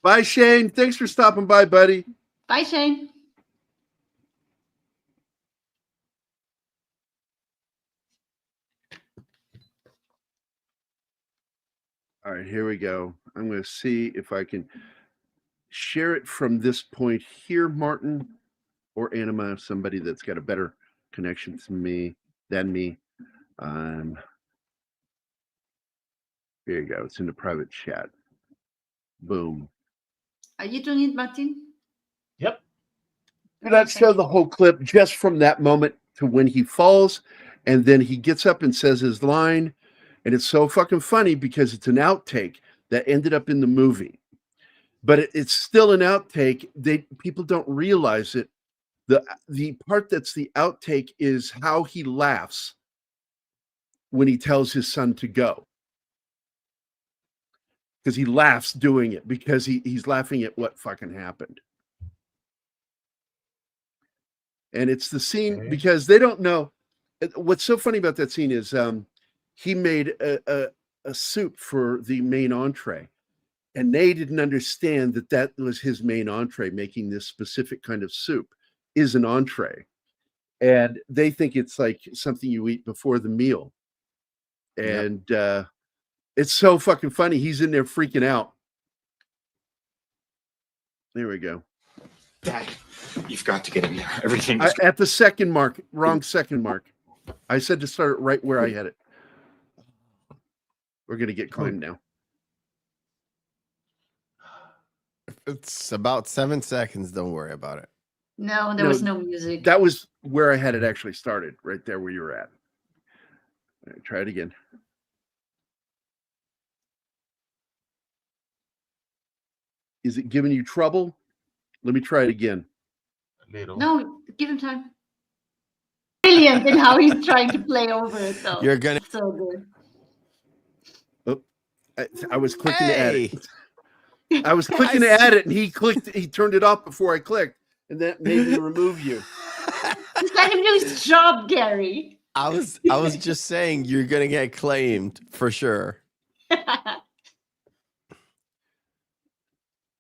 Bye, Shane. Thanks for stopping by, buddy. Bye, Shane. All right, here we go. I'm going to see if I can share it from this point here, Martin or Anima, somebody that's got a better connection to me than me. Here you go. It's in the private chat. Boom. Are you doing it, Martin? Yep. Let's show the whole clip just from that moment to when he falls, and then he gets up and says his line. And it's so fucking funny because it's an outtake that ended up in the movie. But it's still an outtake. People don't realize it. The part that's the outtake is how he laughs when he tells his son to go. Because he laughs doing it, because he's laughing at what fucking happened. And it's the scene because they don't know. What's so funny about that scene is he made a soup for the main entree, and they didn't understand that was his main entree. Making this specific kind of soup is an entree, and they think it's like something you eat before the meal. And it's so fucking funny. He's in there freaking out. There we go. Dad, you've got to get in there. Everything At the second mark, wrong second mark. I said to start it right where I had it. We're going to get claimed now. It's about 7 seconds. Don't worry about it. No, there was no music. That was where I had it actually started, right there where you were at. All right, try it again. Is it giving you trouble? Let me try it again. No, give him time. Brilliant in how he's trying to play over it, though. You're gonna so good. Oh, I was clicking to add it. I was clicking to add it, and he turned it off before I clicked, and that made me remove you. Just let him do his job, Gary. I was just saying you're gonna get claimed for sure.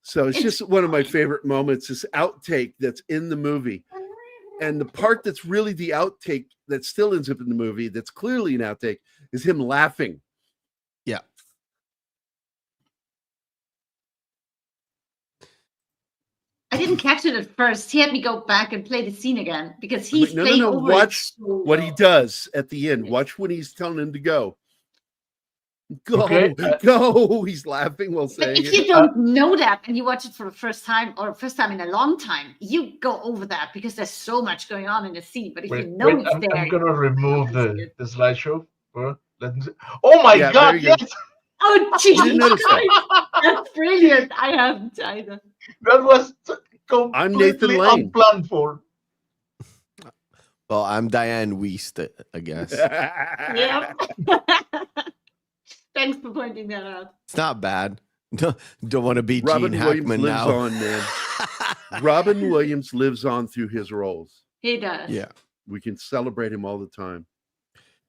So it's just one of my favorite moments, this outtake that's in the movie. And the part that's really the outtake that still ends up in the movie, that's clearly an outtake, is him laughing. Yeah. I didn't catch it at first. He had me go back and play the scene again because he's No. playing over Watch it so what he well. does at the end. Watch when he's telling him to go. Go, Okay. go. He's laughing while But saying if you it. don't know that and you watch it for the first time or first time in a long time, you go over that because there's so much going on in the scene. But if you know it's I'm there, gonna remove that's the good. slideshow. Let me see. Oh my Yeah, god, there you go. yes! Oh, You Jesus didn't notice that. Christ. That's brilliant. I haven't either. That was I'm Nathan completely Lane. unplanned for. Well, I'm Diane Wiest, I guess. Yeah. Thanks for pointing that out. It's not bad. Don't want to be Robin Gene Williams Hackman lives now. on, man. Robin Williams lives on through his roles. He does. Yeah. We can celebrate him all the time.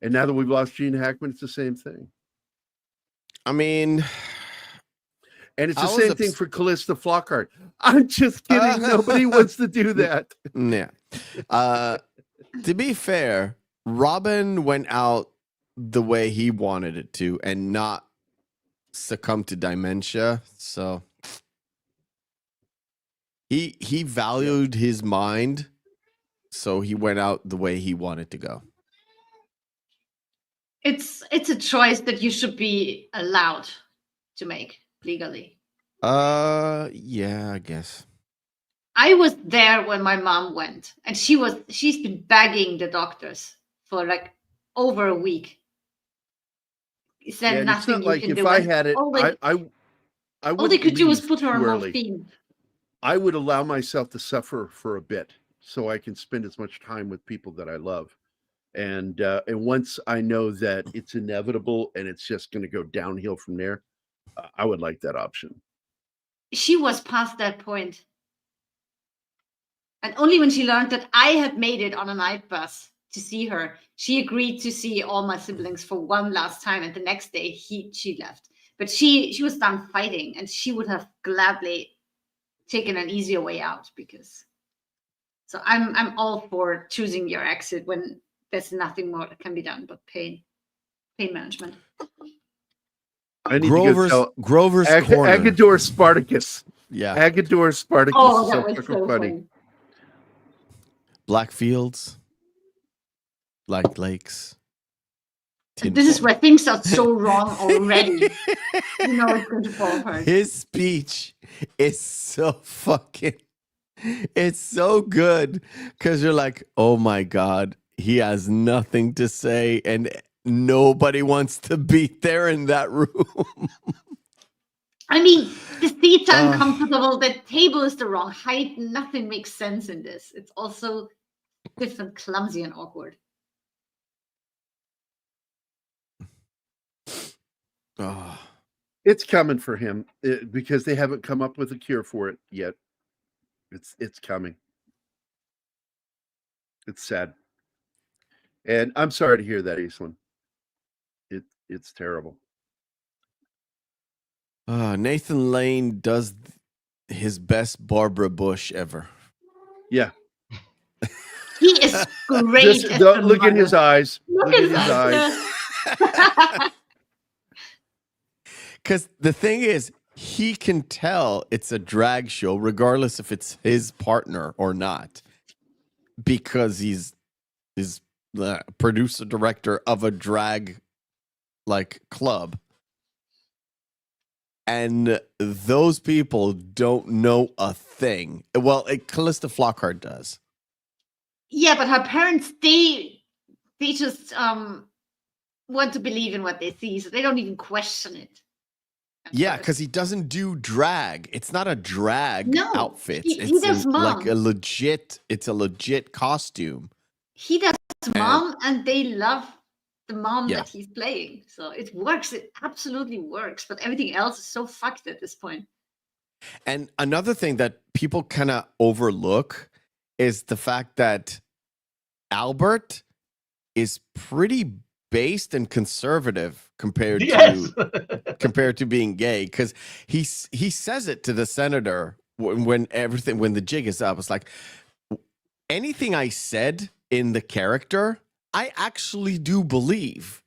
And now that we've lost Gene Hackman, it's the same thing. I mean, And it's I the was same thing obs- for Callista Flockhart. I'm just kidding. Nobody wants to do that. yeah. To be fair, Robin went out the way he wanted it to and not succumb to dementia. So he valued his mind, so he went out the way he wanted to go. It's a choice that you should be allowed to make legally. Yeah, I guess. I was there when my mom went, and she's been begging the doctors for like over a week. Is there Yeah, and it's nothing not you like can if do? I And had it, all they, I all they wouldn't could do was leave put her on too early. morphine. I would allow myself to suffer for a bit so I can spend as much time with people that I love. And once I know that it's inevitable and it's just going to go downhill from there, I would like that option. She was past that point. And only when she learned that I had made it on a night bus to see her, she agreed to see all my siblings for one last time. And the next day she left. But she was done fighting, and she would have gladly taken an easier way out, because so I'm all for choosing your exit when there's nothing more that can be done but pain management. I need to go tell Grover's Corner. Agador Spartacus. Yeah. Agador Spartacus Oh, is that so was fucking so funny. Black Fields. Black Lakes. This is where things are so wrong already. You know it's going to fall apart. His speech is so fucking, it's so good, because you're like, oh my God, he has nothing to say and nobody wants to be there in that room. I mean, the seats are uncomfortable. The table is the wrong height. Nothing makes sense in this. It's also stiff and clumsy and awkward. Oh. It's coming for him because they haven't come up with a cure for it yet. It's coming. It's sad. And I'm sorry to hear that, Eastland. It's terrible. Nathan Lane does his best Barbara Bush ever. Yeah. He is great. Just as the look at his mother. eyes. Look Look at his eyes. Because the thing is, he can tell it's a drag show regardless if it's his partner or not, because he's the producer director of a drag like club, and those people don't know a thing. Well, Callista Flockhart does. Yeah, but her parents, they just want to believe in what they see, so they don't even question it. Yeah, because he doesn't do drag. It's not a drag outfit. He It's does like mom. it's a legit costume. He does mom, and they love the mom Yeah. that he's playing. So it works. It absolutely works. But everything else is so fucked at this point. And another thing that people kind of overlook is the fact that Albert is pretty based and conservative compared to being gay, because he says it to the senator when the jig is up. It's like, anything I said in the character, I actually do believe.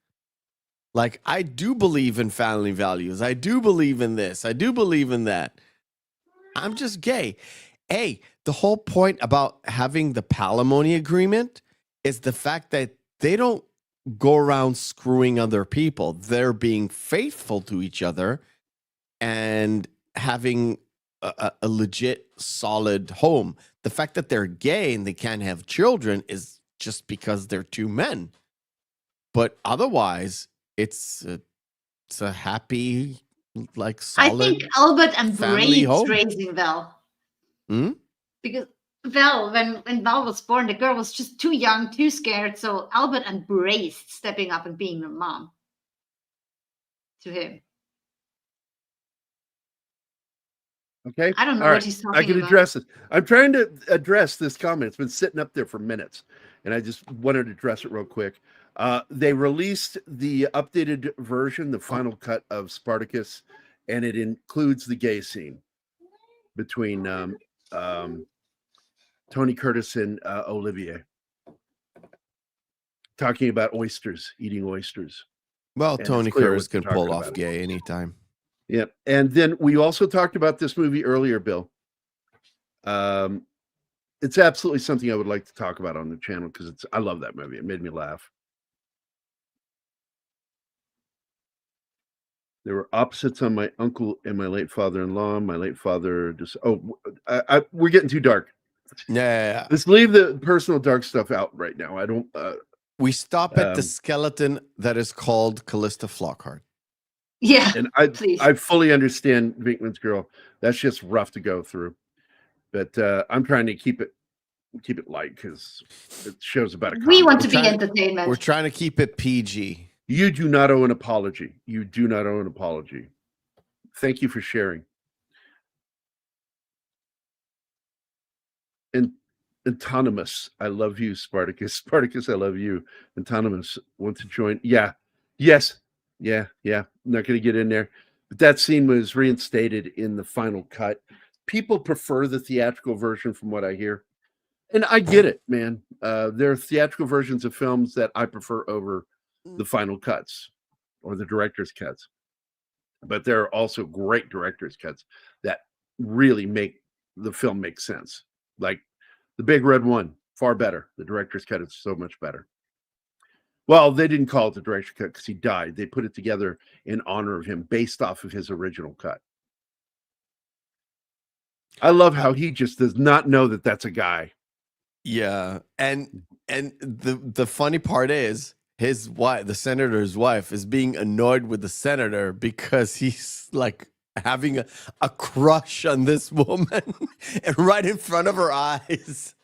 Like, I do believe in family values. I do believe in this. I do believe in that. I'm just gay. Hey, the whole point about having the palimony agreement is the fact that they don't go around screwing other people. They're being faithful to each other and having a legit, solid home. The fact that they're gay and they can't have children is just because they're two men. But otherwise, it's a happy, like, solid. I think Albert family embraced home. raising Val. Hmm? Because Val, when Val was born, the girl was just too young, too scared. So Albert embraced stepping up and being the mom to him. Okay. I don't know All what right. he's talking I can about. address it. I'm trying to address this comment. It's been sitting up there for minutes, and I just wanted to address it real quick. They released the updated version, the final cut of Spartacus, and it includes the gay scene between Tony Curtis and Olivier, talking about oysters, eating oysters. Well, And Tony it's clear Curtis what they're can pull talking off about. gay anytime. Yep. And then we also talked about this movie earlier, Bill. It's absolutely something I would like to talk about on the channel because I love that movie. It made me laugh. There were opposites on my uncle and my late father-in-law. My late father just we're getting too dark. Yeah. Let's leave the personal dark stuff out right now. I don't We stop at the skeleton that is called Callista Flockhart. Yeah. and please. I fully understand Vinkman's Girl. That's just rough to go through. But I'm trying to keep it light because it shows about a We want to We're be trying- entertainment. We're trying to keep it PG. You do not owe an apology. You do not owe an apology. Thank you for sharing. And Autonomous, I love you, Spartacus. Spartacus, I love you. Autonomous, want to join? Yeah. Yes. Yeah. I'm not going to get in there. But that scene was reinstated in the final cut. People prefer the theatrical version from what I hear. And I get it, man. There are theatrical versions of films that I prefer over the final cuts or the director's cuts. But there are also great director's cuts that really make the film make sense. Like The Big Red One, far better. The director's cut is so much better. Well, they didn't call it the director's cut because he died. They put it together in honor of him based off of his original cut. I love how he just does not know that that's a guy. Yeah. And the funny part is his wife, the senator's wife, is being annoyed with the senator because he's like having a crush on this woman and right in front of her eyes.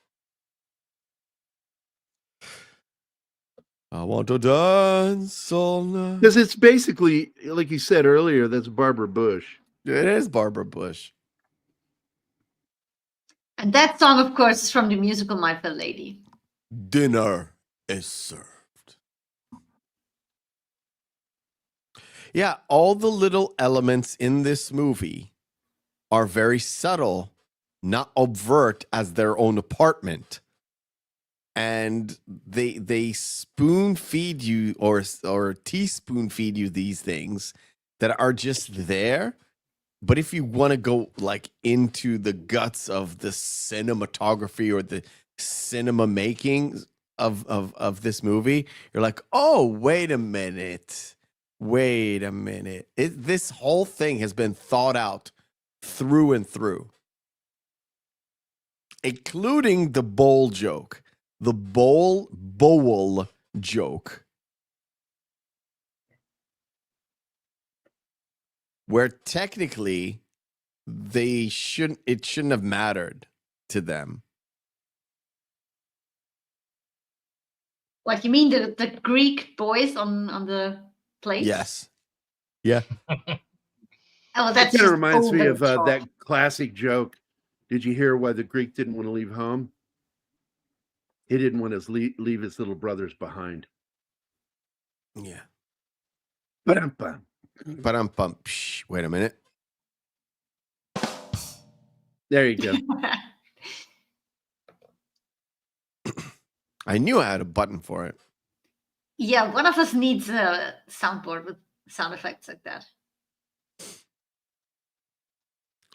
I want to dance all night. Because it's basically, like you said earlier, that's Barbara Bush. It is Barbara Bush. And that song, of course, is from the musical My Fair Lady. Dinner is served. Yeah, all the little elements in this movie are very subtle, not overt as their own apartment. And they spoon feed you or teaspoon feed you these things that are just there. But if you want to go like into the guts of the cinematography or the cinema making of this movie, you're like, oh, wait a minute. This whole thing has been thought out through and through, including the bowl joke, the bowl joke, where technically it shouldn't have mattered to them. What, you mean the Greek boys on the plate? Yes. Yeah. Oh, That that's kind of just reminds me over of the top. that classic joke. Did you hear why the Greek didn't want to leave home? He didn't want to leave his little brothers behind. Yeah. Ba-dum-bum. Wait a minute. There you go. I knew I had a button for it. Yeah, one of us needs a soundboard with sound effects like that.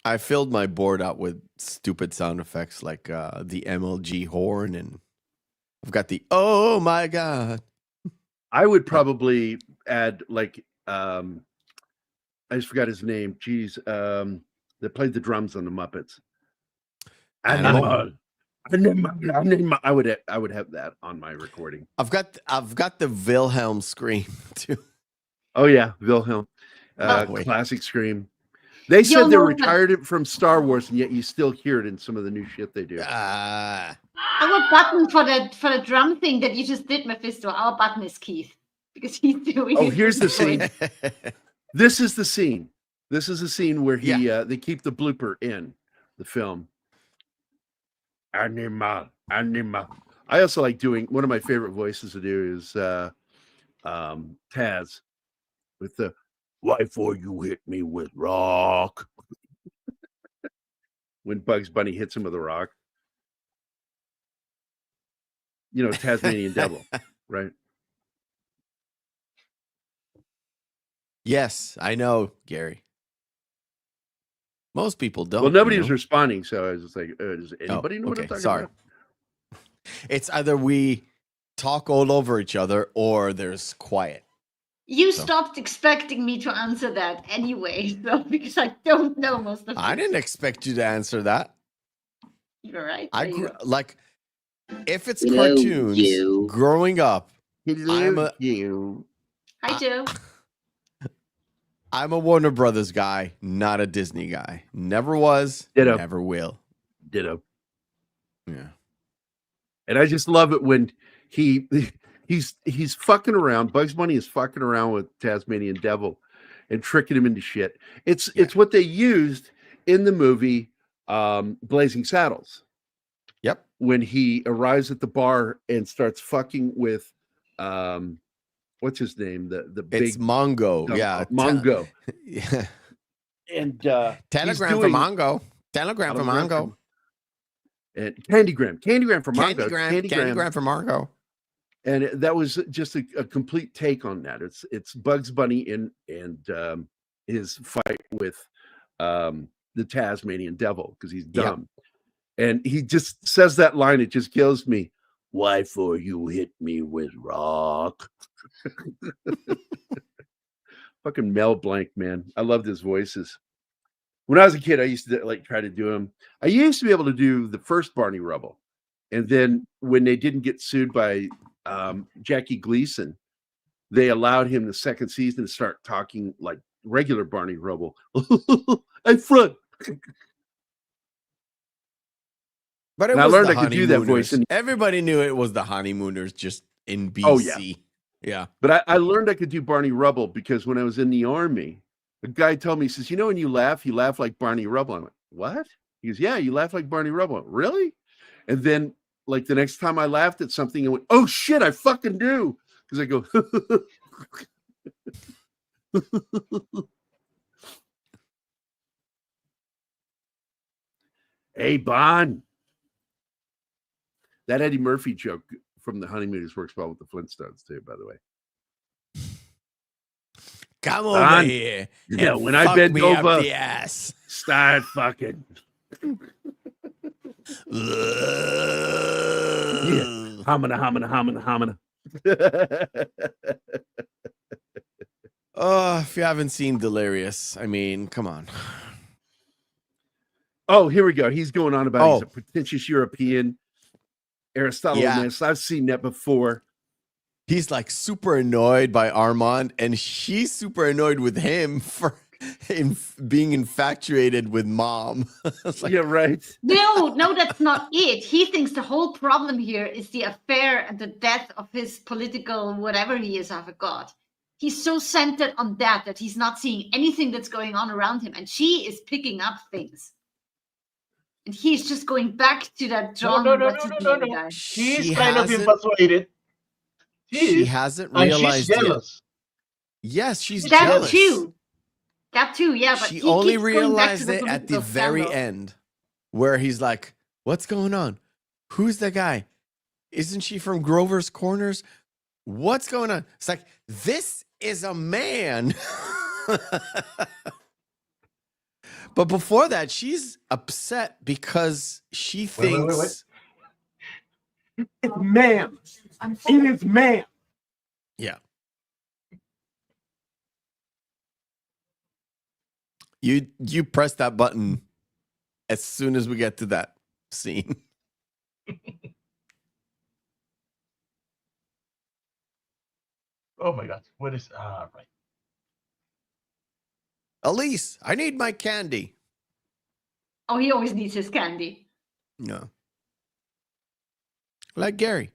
I filled my board out with stupid sound effects like the MLG horn, and I've got the oh my god. I would probably add like I just forgot his name. Jeez, that played the drums on the Muppets. Animal. Animal. I would have that on my recording. I've got the Wilhelm scream too. Oh yeah, Wilhelm, wait. classic scream. They said You'll they know retired it from Star Wars, and yet you still hear it in some of the new shit they do. Our button for the drum thing that you just did, Mephisto, our button is Keith. Because he's doing Oh, it here's the with his scene. voice. This is the scene. This is the scene where he Yeah. they keep the blooper in the film. Animal. I also like doing one of my favorite voices to do is Taz with the "Why for you hit me with rock?" when Bugs Bunny hits him with a rock. You know, Tasmanian Devil, right? Yes, I know, Gary. Most people don't. Well, nobody you was know? responding, so I was just like, "Does anybody know what I'm okay, talking sorry. about?" It's either we talk all over each other or there's quiet. You So. stopped expecting me to answer that anyway, so because I don't know most of I it. didn't expect you to answer that. You're right. I there you grew go. like if it's Hello, cartoons you. growing up. Hello, you. Hi, Joe. I'm a Warner Brothers guy, not a Disney guy. Never was, Ditto. never will. Ditto. Yeah. And I just love it when he's fucking around. Bugs Bunny is fucking around with Tasmanian Devil and tricking him into shit. It's what they used in the movie Blazing Saddles. Yep. When he arrives at the bar and starts fucking with what's his name? The big It's Mongo. Yeah. Mongo. Yeah. And Telegram for Mongo. Telegram for Mongo. And Candygram for Mongo. Candygram for Mongo. And that was just a complete take on that. It's Bugs Bunny and his fight with the Tasmanian Devil because he's dumb. Yep. And he just says that line. It just kills me. Why for you hit me with rock? Fucking Mel Blanc, man. I loved his voices. When I was a kid, I used to like try to do them. I used to be able to do the first Barney Rubble. And then when they didn't get sued by Jackie Gleason, they allowed him the second season to start talking like regular Barney Rubble. I front. But it I was learned the I could do that voice. And everybody knew it was the Honeymooners just in BC. Oh, yeah. Yeah. But I learned I could do Barney Rubble because when I was in the Army, a guy told me, he says, you know, when you laugh like Barney Rubble. I went, what? He goes, yeah, you laugh like Barney Rubble. I went, really? And then like the next time I laughed at something, I went, oh shit, I fucking do. Because I go, hey, Bon. That Eddie Murphy joke from the Honeymooners works well with the Flintstones too, by the way. Come over here. Yeah, when I bend over, up the ass. Start fucking. Yeah. Homina. Oh, if you haven't seen Delirious, I mean, come on. Oh, here we go. He's going on about he's a pretentious European. Aristotle, Yeah. I've seen that before. He's like super annoyed by Armand, and she's super annoyed with him for being infatuated with mom. Like, yeah, right. No, that's not it. He thinks the whole problem here is the affair and the death of his political whatever he is, I forgot. He's so centered on that he's not seeing anything that's going on around him, and she is picking up things. And he's just going back to that John. No. She's kind of infatuated. She hasn't realized she's jealous. Yet. Yes, she's that jealous. That too, yeah. But she he only keeps realized going back to it at the very scandal. end, where he's like, "What's going on? Who's the guy? Isn't she from Grover's Corners? What's going on?" It's like, this is a man. But before that, she's upset because she thinks it's man. It is man. Yeah. You press that button as soon as we get to that scene. Oh my God. What is right. Elise, I need my candy. Oh, he always needs his candy. No. Like Gary.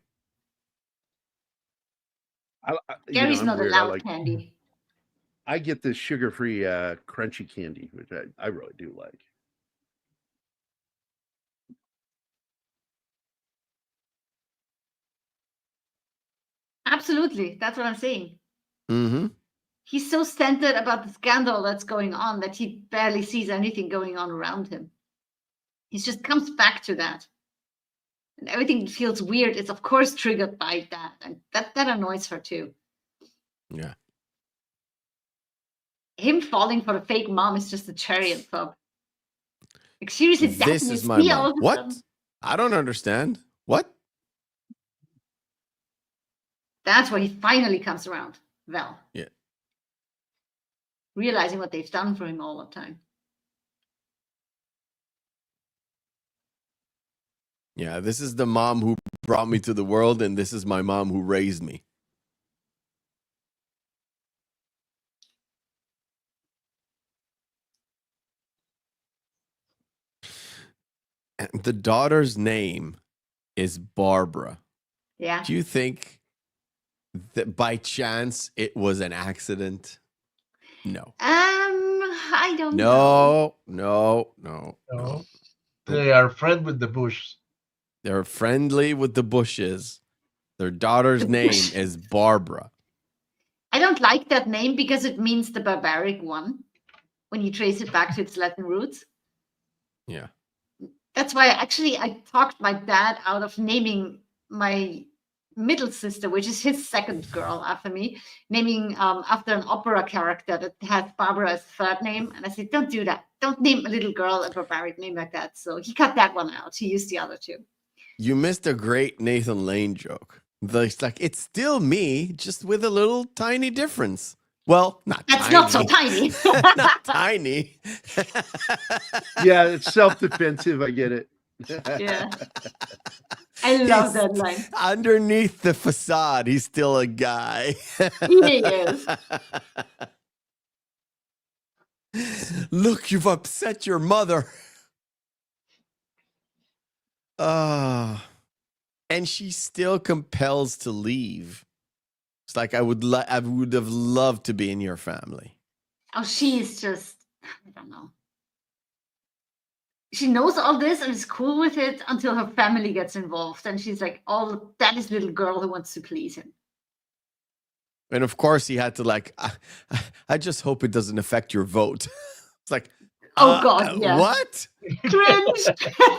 Gary's not allowed candy. I get this sugar-free crunchy candy, which I really do like. Absolutely. That's what I'm saying. Mm-hmm. He's so centered about the scandal that's going on that he barely sees anything going on around him. He just comes back to that. And everything that feels weird is, of course, triggered by that. And that annoys her, too. Yeah. Him falling for the fake mom is just a cherry on top. Like, seriously, This is my mom. What? I don't understand. What? That's where he finally comes around. Val. Yeah. Realizing what they've done for him all the time. Yeah, this is the mom who brought me to the world, and this is my mom who raised me. And the daughter's name is Barbara. Yeah. Do you think that by chance it was an accident? No. I don't know. No. They are friends with the Bush. They're friendly with the Bushes. Their daughter's name is Barbara. I don't like that name because it means the barbaric one when you trace it back to its Latin roots. Yeah. That's why I talked my dad out of naming my middle sister, which is his second girl after me, naming after an opera character that has Barbara as third name. And I said, don't do that. Don't name a little girl a barbaric name like that. So he cut that one out. He used the other two. You missed a great Nathan Lane joke. It's like, it's still me, just with a little tiny difference. Well, not That's tiny. not so tiny. Not tiny. Yeah, it's self-defensive. I get it. Yeah. I love that line. Underneath the facade, he's still a guy. He is. Look, you've upset your mother. And she still compels to leave. It's like I would have loved to be in your family. Oh, she's just, I don't know. She knows all this and is cool with it until her family gets involved. And she's like, oh, that is little girl who wants to please him. And of course, he had to I just hope it doesn't affect your vote. It's like, oh God, yeah. What? Cringe.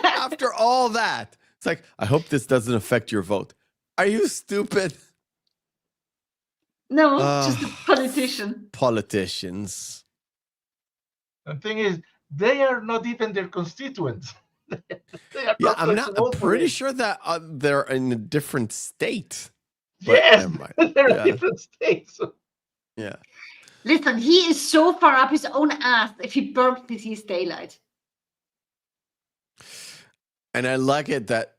After all that, it's like, I hope this doesn't affect your vote. Are you stupid? No, just a politician. Politicians. The thing is, they are not even their constituents. Yeah, I'm pretty sure that they're in a different state. But Yes, never mind. they're Yeah. different states. Yeah. Listen, he is so far up his own ass. If he burped, he sees daylight. And I like it that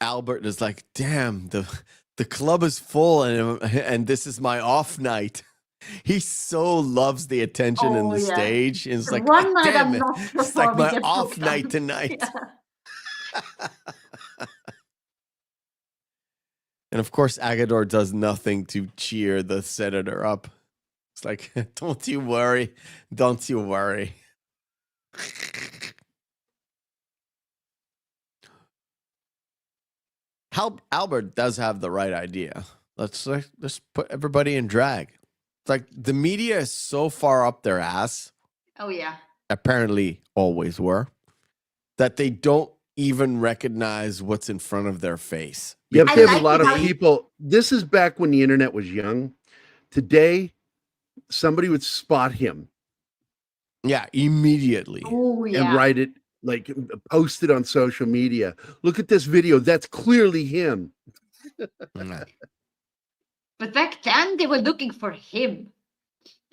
Albert is like, damn, the club is full and this is my off night. He so loves the attention in the stage. And it's like, one night damn I'm it. not It's like my performing, off get night booked tonight. Yeah. And of course, Agador does nothing to cheer the senator up. It's like, don't you worry. Don't you worry. Albert does have the right idea. Let's put everybody in drag. It's like the media is so far up their ass, Oh, yeah. apparently always were, that they don't even recognize what's in front of their face. Yeah, but I they have like a lot how of you- people. This is back when the internet was young. Today, somebody would spot him Yeah, immediately. Oh, yeah. and write it, like post it on social media. Look at this video. That's clearly him. Yeah. But back then, they were looking for him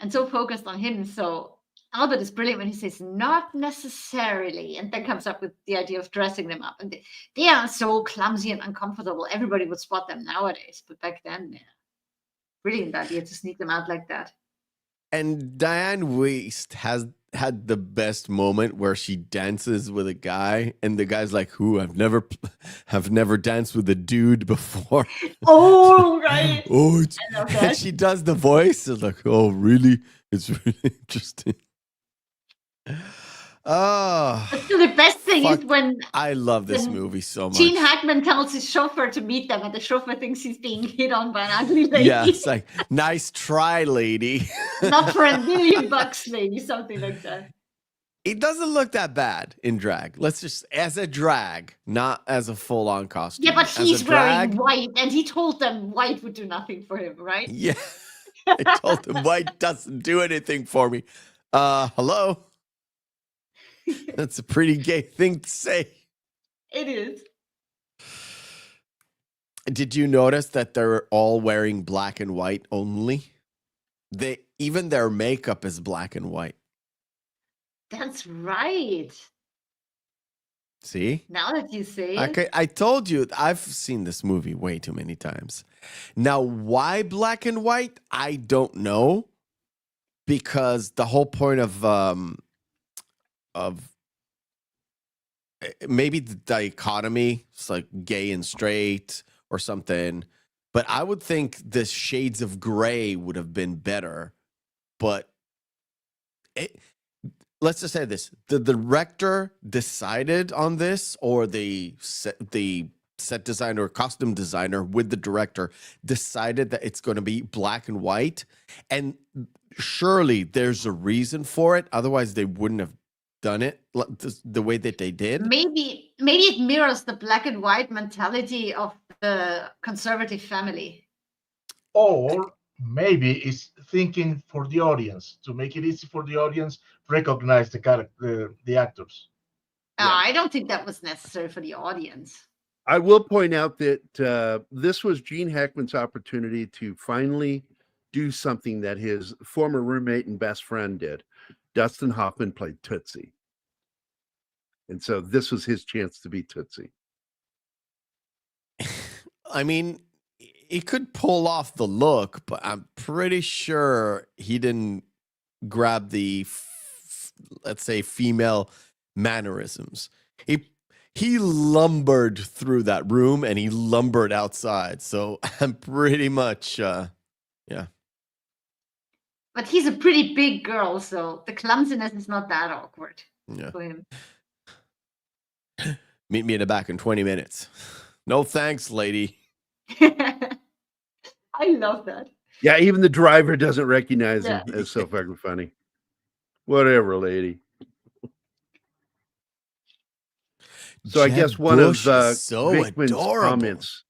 and so focused on him. So Albert is brilliant when he says, not necessarily, and then comes up with the idea of dressing them up. And they are so clumsy and uncomfortable. Everybody would spot them nowadays. But back then, yeah. Brilliant idea to sneak them out like that. And Diane Weist has had the best moment where she dances with a guy, and the guy's like, "Who? I've never danced with a dude before." Oh, right. Oh, it's, I love and that. she does the voice. It's like, "Oh, really? It's really interesting." Oh, But still, the best thing is fuck. when I love this Then movie so much. Gene Hackman tells his chauffeur to meet them, and the chauffeur thinks he's being hit on by an ugly lady. Yeah, it's like, nice try, lady. Not for $1,000,000, maybe something like that. It doesn't look that bad in drag. Let's just, as a drag, not as a full-on costume. Yeah, but As a he's wearing drag, white, and he told them white would do nothing for him, right? Yeah. I told him white doesn't do anything for me. Hello? That's a pretty gay thing to say. It is. Did you notice that they're all wearing black and white only? Even their makeup is black and white. That's right. See? Now that you say it. Okay, I told you, I've seen this movie way too many times. Now, why black and white? I don't know. Because the whole point of maybe the dichotomy, it's like gay and straight or something. But I would think the shades of gray would have been better. But let's just say this: the director decided on this, or the set designer or costume designer with the director decided that it's going to be black and white. And surely there's a reason for it. Otherwise, they wouldn't have done it the way that they did. Maybe it mirrors the black and white mentality of the conservative family. Or maybe it's thinking for the audience to make it easy for the audience recognize the character, the actors. I don't think that was necessary for the audience. I will point out that this was Gene Hackman's opportunity to finally do something that his former roommate and best friend did. Dustin Hoffman played Tootsie. And so this was his chance to be Tootsie. I mean, he could pull off the look, but I'm pretty sure he didn't grab the, let's say, female mannerisms. He lumbered through that room and he lumbered outside. So I'm pretty much, yeah. But he's a pretty big girl, so the clumsiness is not that awkward for him. Meet me in the back in 20 minutes. No thanks, lady. I love that. Yeah, even the driver doesn't recognize him. Yeah. It's so fucking funny. Whatever, lady. So I guess one of Vinkman's comments.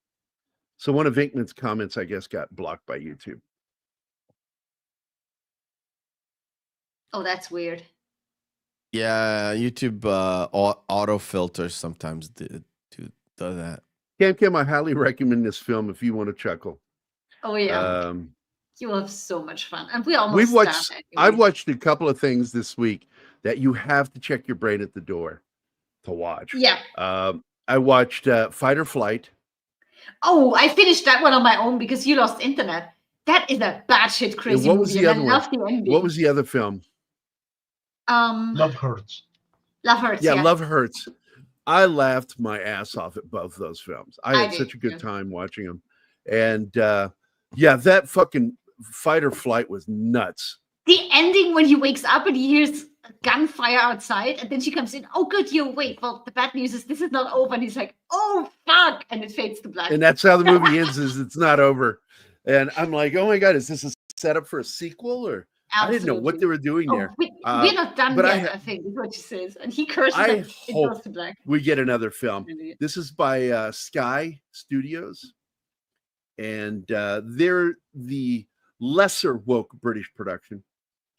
So one of Vinkman's comments, I guess, got blocked by YouTube. Oh, that's weird. Yeah, YouTube auto filters sometimes do that. Cam, I highly recommend this film if you want to chuckle. Oh yeah, you will have so much fun, and we almost. We've watched. Anyway. I've watched a couple of things this week that you have to check your brain at the door to watch. Yeah. I watched Fight or Flight. Oh, I finished that one on my own because you lost internet. That is a batshit crazy what was movie. the And other I one? love the ending. What was the other film? Love Hurts. Love Hurts. Yeah, Love Hurts. I laughed my ass off at both those films. I had did, such a good too. time watching them. And yeah, that fucking Fight or Flight was nuts. The ending when he wakes up and he hears gunfire outside, and then she comes in. Oh, good, you're awake. Well, the bad news is this is not over. And he's like, oh, fuck. And it fades to black. And that's how the movie ends, is it's not over. And I'm like, oh my God, is this a setup for a sequel? Or I didn't know what they were doing there. We're not done but yet, I think, is what she says. And he curses I and it hope goes to black. we get another film. This is by Sky Studios. And they're the lesser woke British production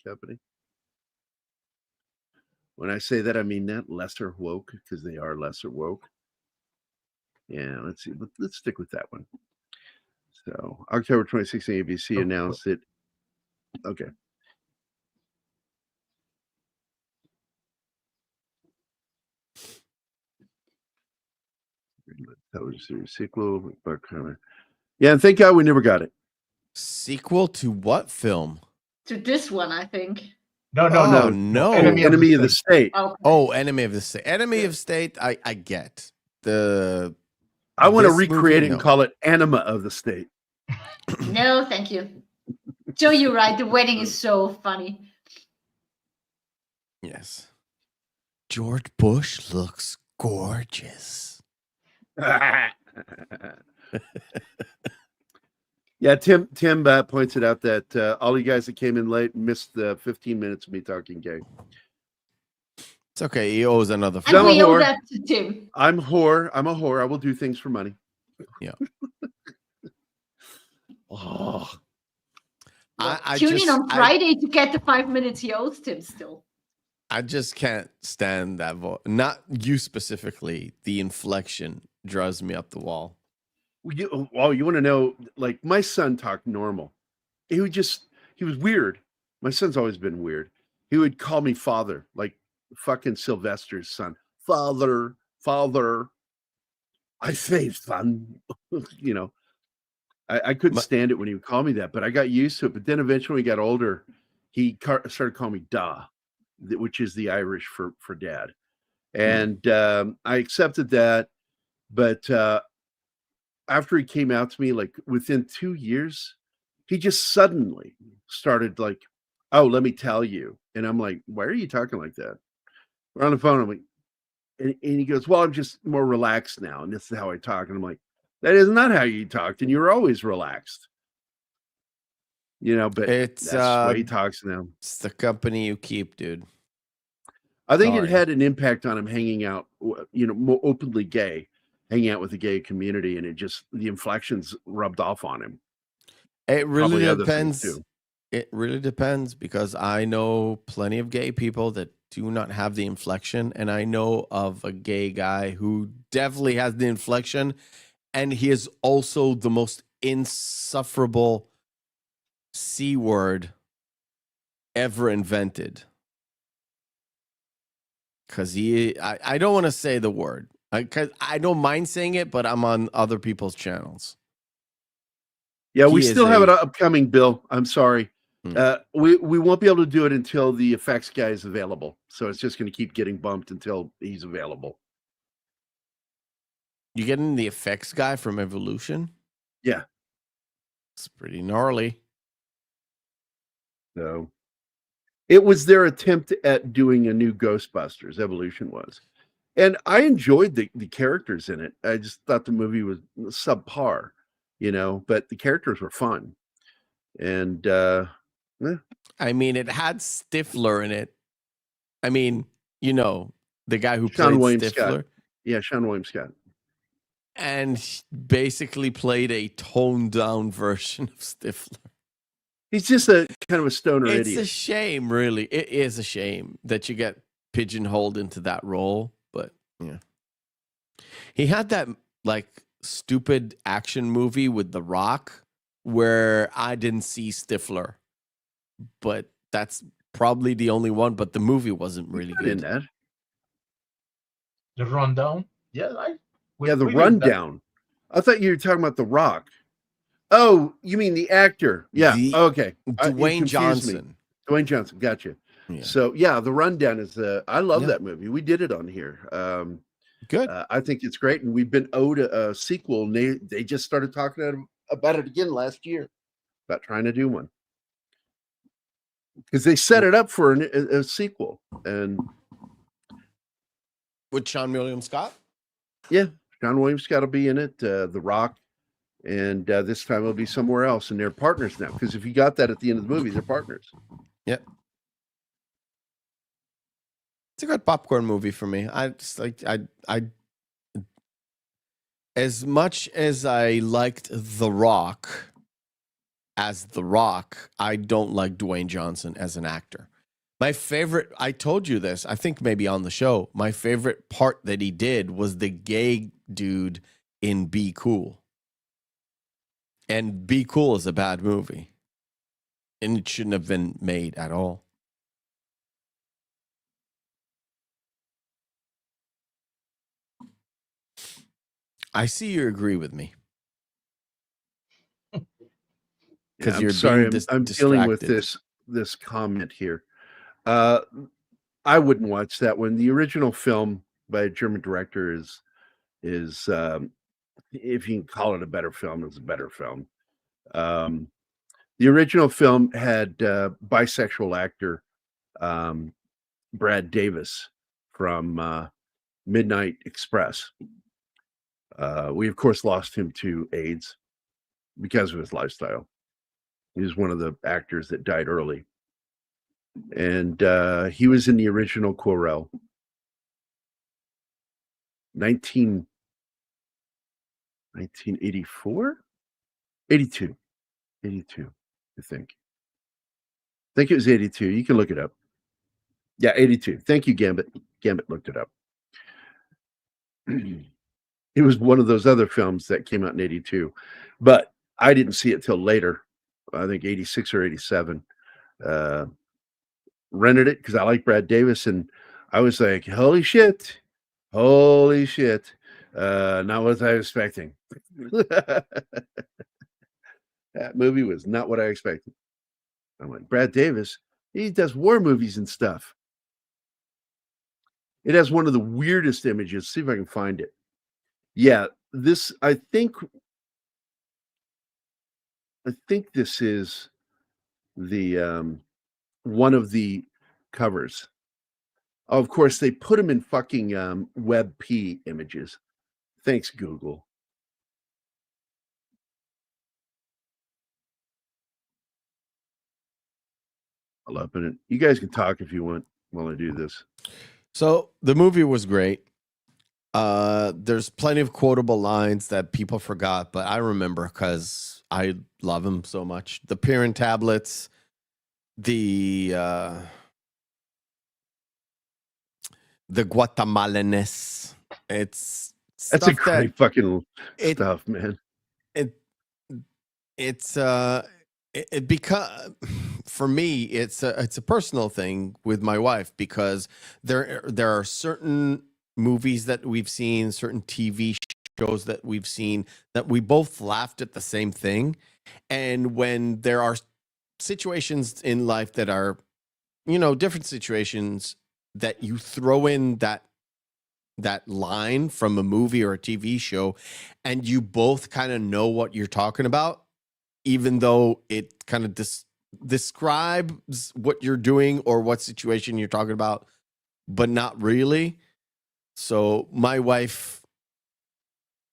company. When I say that, I mean that lesser woke, because they are lesser woke. Yeah, let's see. Let's stick with that one. So October 2016, ABC announced it. Okay. Television series sequel. Yeah, and thank God we never got it. Sequel to what film? To this one, I think. No. Enemy of the State. Okay. Oh, Enemy of the State. Enemy of State, I get. I want to recreate it and call it Anima of the State. No, thank you. Joe, you're right. The wedding is so funny. Yes. George Bush looks gorgeous. Yeah, Tim points it out that all you guys that came in late missed the 15 minutes of me talking gay. It's okay. He owes another. And I'm a we owe whore. that to Tim. I'm a whore. I will do things for money. Yeah. Oh, I Tune in just on Friday to get the 5 minutes he owes Tim still. I just can't stand that voice. Not you specifically. The inflection drives me up the wall. you want to know? Like my son talked normal. He was weird. My son's always been weird. He would call me father, like fucking Sylvester's son. Father. I say son. You know, I couldn't stand it when he would call me that, but I got used to it. But then eventually, when he got older, he started calling me Da, which is the Irish for dad. And I accepted that. But after he came out to me, like within 2 years, he just suddenly started like, oh, let me tell you. And I'm like, why are you talking like that? We're on the phone. I'm like, and he goes, well, I'm just more relaxed now. And this is how I talk. And I'm like, that is not how you talked. And you were always relaxed. You know, but It's that's the way he talks now. It's the company you keep, dude. I think Sorry. it had an impact on him hanging out, you know, more openly gay, hanging out with the gay community. And the inflections rubbed off on him. It really Probably other things, depends. too. It really depends because I know plenty of gay people that do not have the inflection, and I know of a gay guy who definitely has the inflection, and he is also the most insufferable C word ever invented. Because I don't want to say the word. Because I don't mind saying it, but I'm on other people's channels. Yeah, we He is still have a- it upcoming, Bill. I'm sorry. Hmm. We won't be able to do it until the effects guy is available. So it's just going to keep getting bumped until he's available. You getting the effects guy from Evolution? Yeah. It's pretty gnarly. So it was their attempt at doing a new Ghostbusters. Evolution was. And I enjoyed the characters in it. I just thought the movie was subpar, you know, but the characters were fun. And I mean, it had Stifler in it. I mean, you know, the guy who Sean played William Stifler. Scott. Yeah, Sean William Scott. And he basically played a toned down version of Stifler. He's just a kind of a stoner It's idiot. a shame, really. It is a shame that you get pigeonholed into that role. But yeah, he had that like stupid action movie with The Rock where I didn't see Stifler, but that's probably the only one. But the movie wasn't really Not in good. that. The rundown. Yeah, Yeah, the we did that. rundown. I thought you were talking about The Rock. Oh, you mean the actor? Yeah. The- Okay. You Dwayne confused me. Johnson. Dwayne Johnson. Gotcha. Yeah. So yeah, the rundown is. I love Yeah. that movie. We did it on here. Good. I think it's great, and we've been owed a sequel. And they just started talking about it again last year, about trying to do one because they set it up for a sequel. And With Sean William Scott? yeah, John Williams got to be in it. The Rock. And this time it'll be somewhere else, and they're partners now. Because if you got that at the end of the movie, they're partners. Yep. It's a good popcorn movie for me. I just like I as much as I liked The Rock as The Rock, I don't like Dwayne Johnson as an actor. My favorite, I told you this, I think maybe on the show, my favorite part that he did was the gay dude in Be Cool. And Be Cool is a bad movie. And it shouldn't have been made at all. I see you agree with me. Because I'm you're sorry, being I'm dealing with distracted. this comment here. I wouldn't watch that one. The original film by a German director is if you can call it a better film, it's a better film. The original film had bisexual actor Brad Davis from Midnight Express. We, of course, lost him to AIDS because of his lifestyle. He was one of the actors that died early. And he was in the original Querelle. 1984? 82. 82, I think. I think it was 82. You can look it up. Yeah, 82. Thank you, Gambit. Gambit looked it up. It was one of those other films that came out in 82, but I didn't see it till later. I think 86 or 87. Rented it because I like Brad Davis, and I was like, holy shit. Not what I was expecting. That movie was not what I expected. I'm like, Brad Davis, he does war movies and stuff. It has one of the weirdest images. See if I can find it. Yeah, this, I think this is the one of the covers. Oh, of course, they put them in fucking WebP images. Thanks, Google. I'll open it. You guys can talk if you want while I do this. So the movie was great. There's plenty of quotable lines that people forgot, but I remember because I love them so much. The Pirin tablets, the Guatemalaness. That's a great fucking stuff, man. It because for me it's a personal thing with my wife, because there are certain movies that we've seen, certain TV shows that we've seen, that we both laughed at the same thing. And when there are situations in life that are, different situations, that you throw in that line from a movie or a TV show, and you both kind of know what you're talking about, even though it kind of describes what you're doing or what situation you're talking about, but not really. So my wife,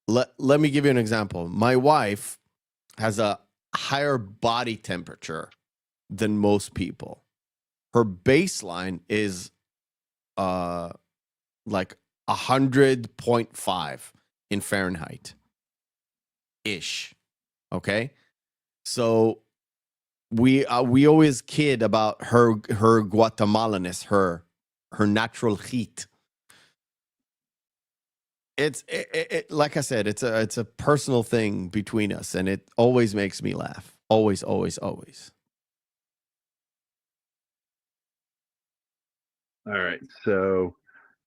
let me give you an example. My wife has a higher body temperature than most people. Her baseline is like 100.5 in Fahrenheit ish. Okay. So we always kid about her Guatemalaness, her natural heat. It's like I said, it's a personal thing between us, and it always makes me laugh. Always, always, always. All right, so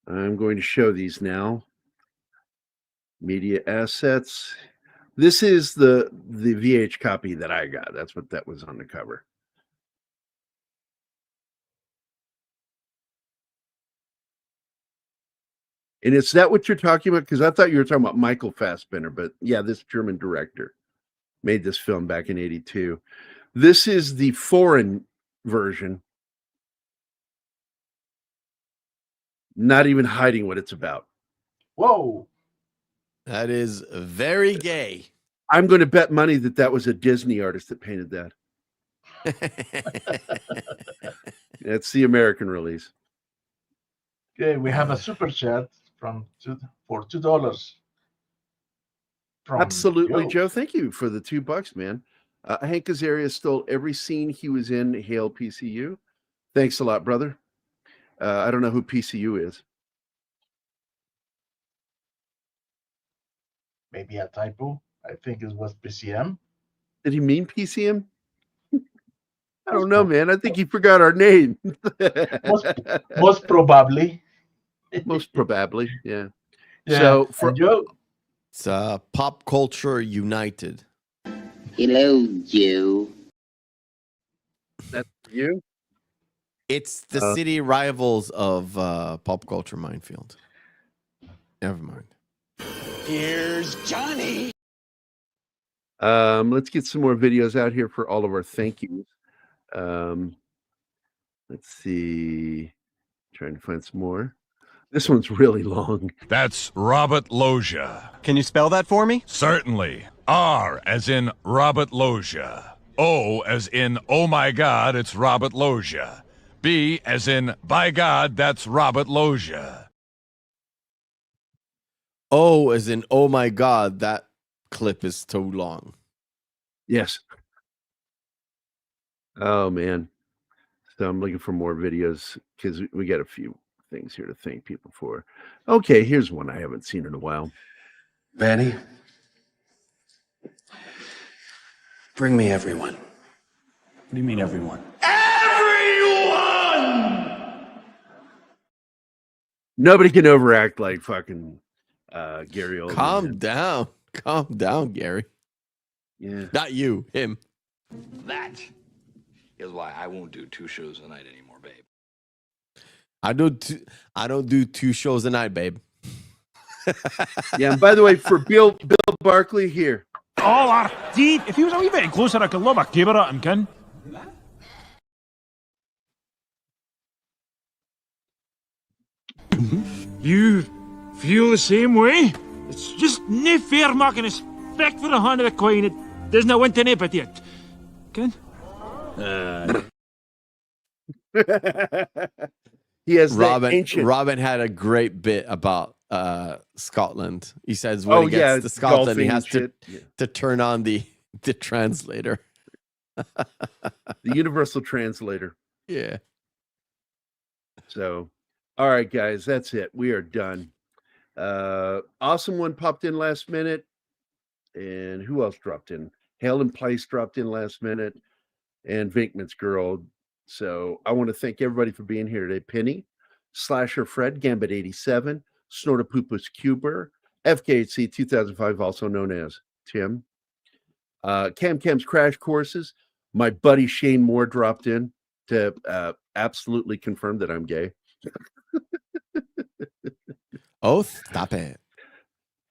I'm going to show these now. Media assets. This is the VH copy that I got. That's what that was on the cover. And is that what you're talking about? Because I thought you were talking about Michael Fassbender, but yeah, this German director made this film back in 82. This is the foreign version. Not even hiding what it's about. Whoa. That is very gay. I'm going to bet money that was a Disney artist that painted that. That's the American release. Okay, we have a super chat for $2. Absolutely, Joe. Thank you for the $2, man. Hank Azaria stole every scene he was in. Hail PCU. Thanks a lot, brother. I don't know who PCU is. Maybe a typo. I think it was PCM. Did he mean PCM? I don't know, man. I think he forgot our name. most probably. Most probably, yeah. Yeah. So for Joe, it's Pop Culture United. Hello, Joe. That's you? It's the city rivals of Pop Culture Minefield. Never mind. Here's Johnny. Let's get some more videos out here for all of our thank yous. Let's see. Trying to find some more. This one's really long. That's Robert Loggia. Can you spell that for me? Certainly. R as in Robert Loggia. O as in, oh my God, it's Robert Loggia. B as in, by God, that's Robert Loggia. O as in, oh my God, that clip is too long. Yes. Oh, man. So I'm looking for more videos because we got a few things here to thank people for. Okay, here's one I haven't seen in a while. Vanny, bring me everyone. What do you mean, everyone? Nobody can overact like fucking Gary Oldman. Calm down, Gary. Yeah. Not you, him. That is why I won't do 2 shows a night anymore, babe. I don't do 2 shows a night, babe. Yeah, and by the way, for Bill Barkley here. Oh, Artie, if he was a wee bit closer, I could lob a caber at him, kin. You feel the same way? It's just no fair marking respect for the hand of the coin. It doesn't want to nip it yet. Ken? He has Robin had a great bit about Scotland. He says when he gets to Scotland, he has to turn on the translator. The universal translator. Yeah. So, all right, guys, that's it. We are done. Awesome one popped in last minute. And who else dropped in? Helen Place dropped in last minute. And Vinkman's Girl. So I want to thank everybody for being here today. Penny, Slasher Fred, Gambit 87, Snortapupus Cuber, FKHC 2005, also known as Tim. Cam's Crash Courses. My buddy Shane Moore dropped in to absolutely confirm that I'm gay. Oh, stop it.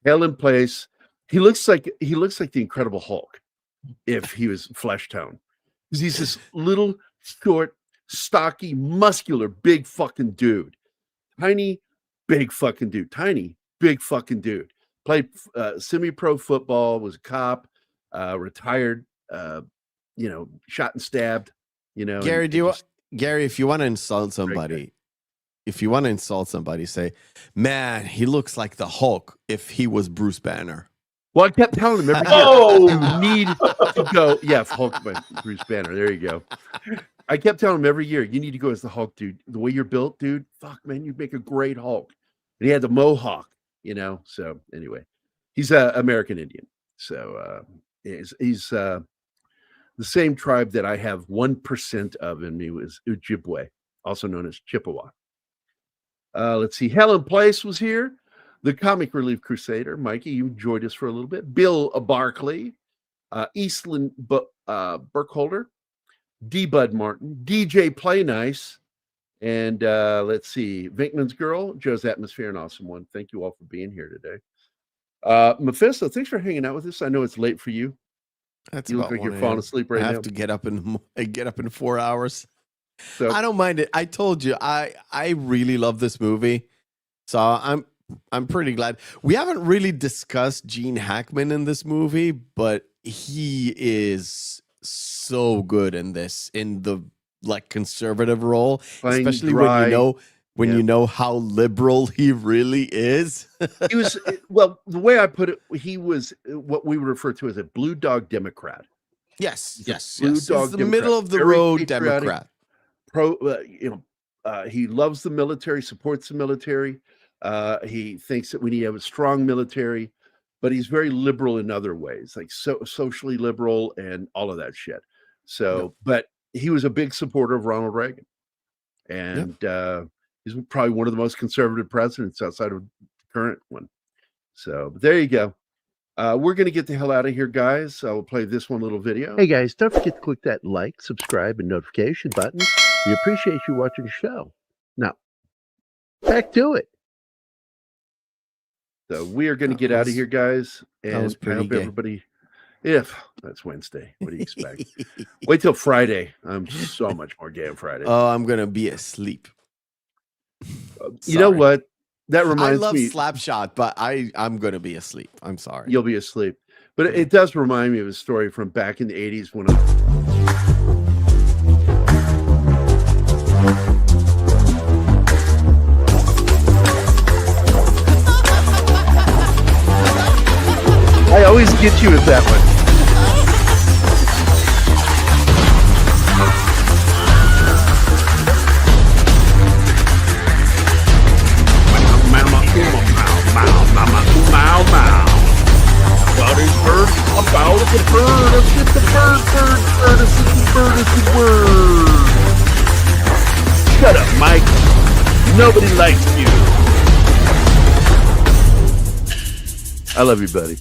Helen Place. He looks like the Incredible Hulk if he was flesh tone. He's this little, short, stocky, muscular, big fucking dude. Tiny, big fucking dude. Tiny, big fucking dude. Played semi-pro football, was a cop, retired, shot and stabbed, Gary, Gary, if you want to insult somebody, say, man, he looks like the Hulk if he was Bruce Banner. Well, I kept telling him every year, you need to go. Yeah, Hulk by Bruce Banner. There you go. I kept telling him every year, you need to go as the Hulk, dude. The way you're built, dude, fuck, man, you'd make a great Hulk. And he had the mohawk, So anyway, he's an American Indian. So he's the same tribe that I have 1% of in me was Ojibwe, also known as Chippewa. Let's see. Helen Place was here. The Comic Relief Crusader. Mikey, you joined us for a little bit. Bill Barkley. Eastland Burkholder. D. Bud Martin. DJ Play Nice. And let's see. Vinkman's Girl. Joe's Atmosphere, an awesome one. Thank you all for being here today. Mephisto, thanks for hanging out with us. I know it's late for you. You look like you're falling asleep right now. I have to get up in 4 hours. So, I don't mind it. I told you, I really love this movie. So I'm pretty glad. We haven't really discussed Gene Hackman in this movie, but he is so good in this, in the conservative role, especially when you know how liberal he really is. He was, well, the way I put it, he was what we would refer to as a blue dog Democrat. Yes. Blue dog the middle of the road Democrat. He loves the military, supports the military. He thinks that we need to have a strong military, but he's very liberal in other ways, like socially liberal and all of that shit. So, but he was a big supporter of Ronald Reagan, and he's probably one of the most conservative presidents outside of the current one. So, but there you go. We're going to get the hell out of here, guys. I will play this one little video. Hey, guys, don't forget to click that like, subscribe, and notification button. We appreciate you watching the show. Now, back to it. So we are going to get out of here, guys. And I hope everybody, if that's Wednesday, what do you expect? Wait till Friday. I'm so much more gay on Friday. Oh, I'm going to be asleep. You know what? That I reminds love me. Slapshot, but I'm gonna be asleep. I'm sorry. You'll be asleep. But it does remind me of a story from back in the 80s when I always get you with that one. About his bird, about the bird, it's the bird, it's the bird, it's the word. Shut up, Mike. Nobody likes you. I love you, buddy.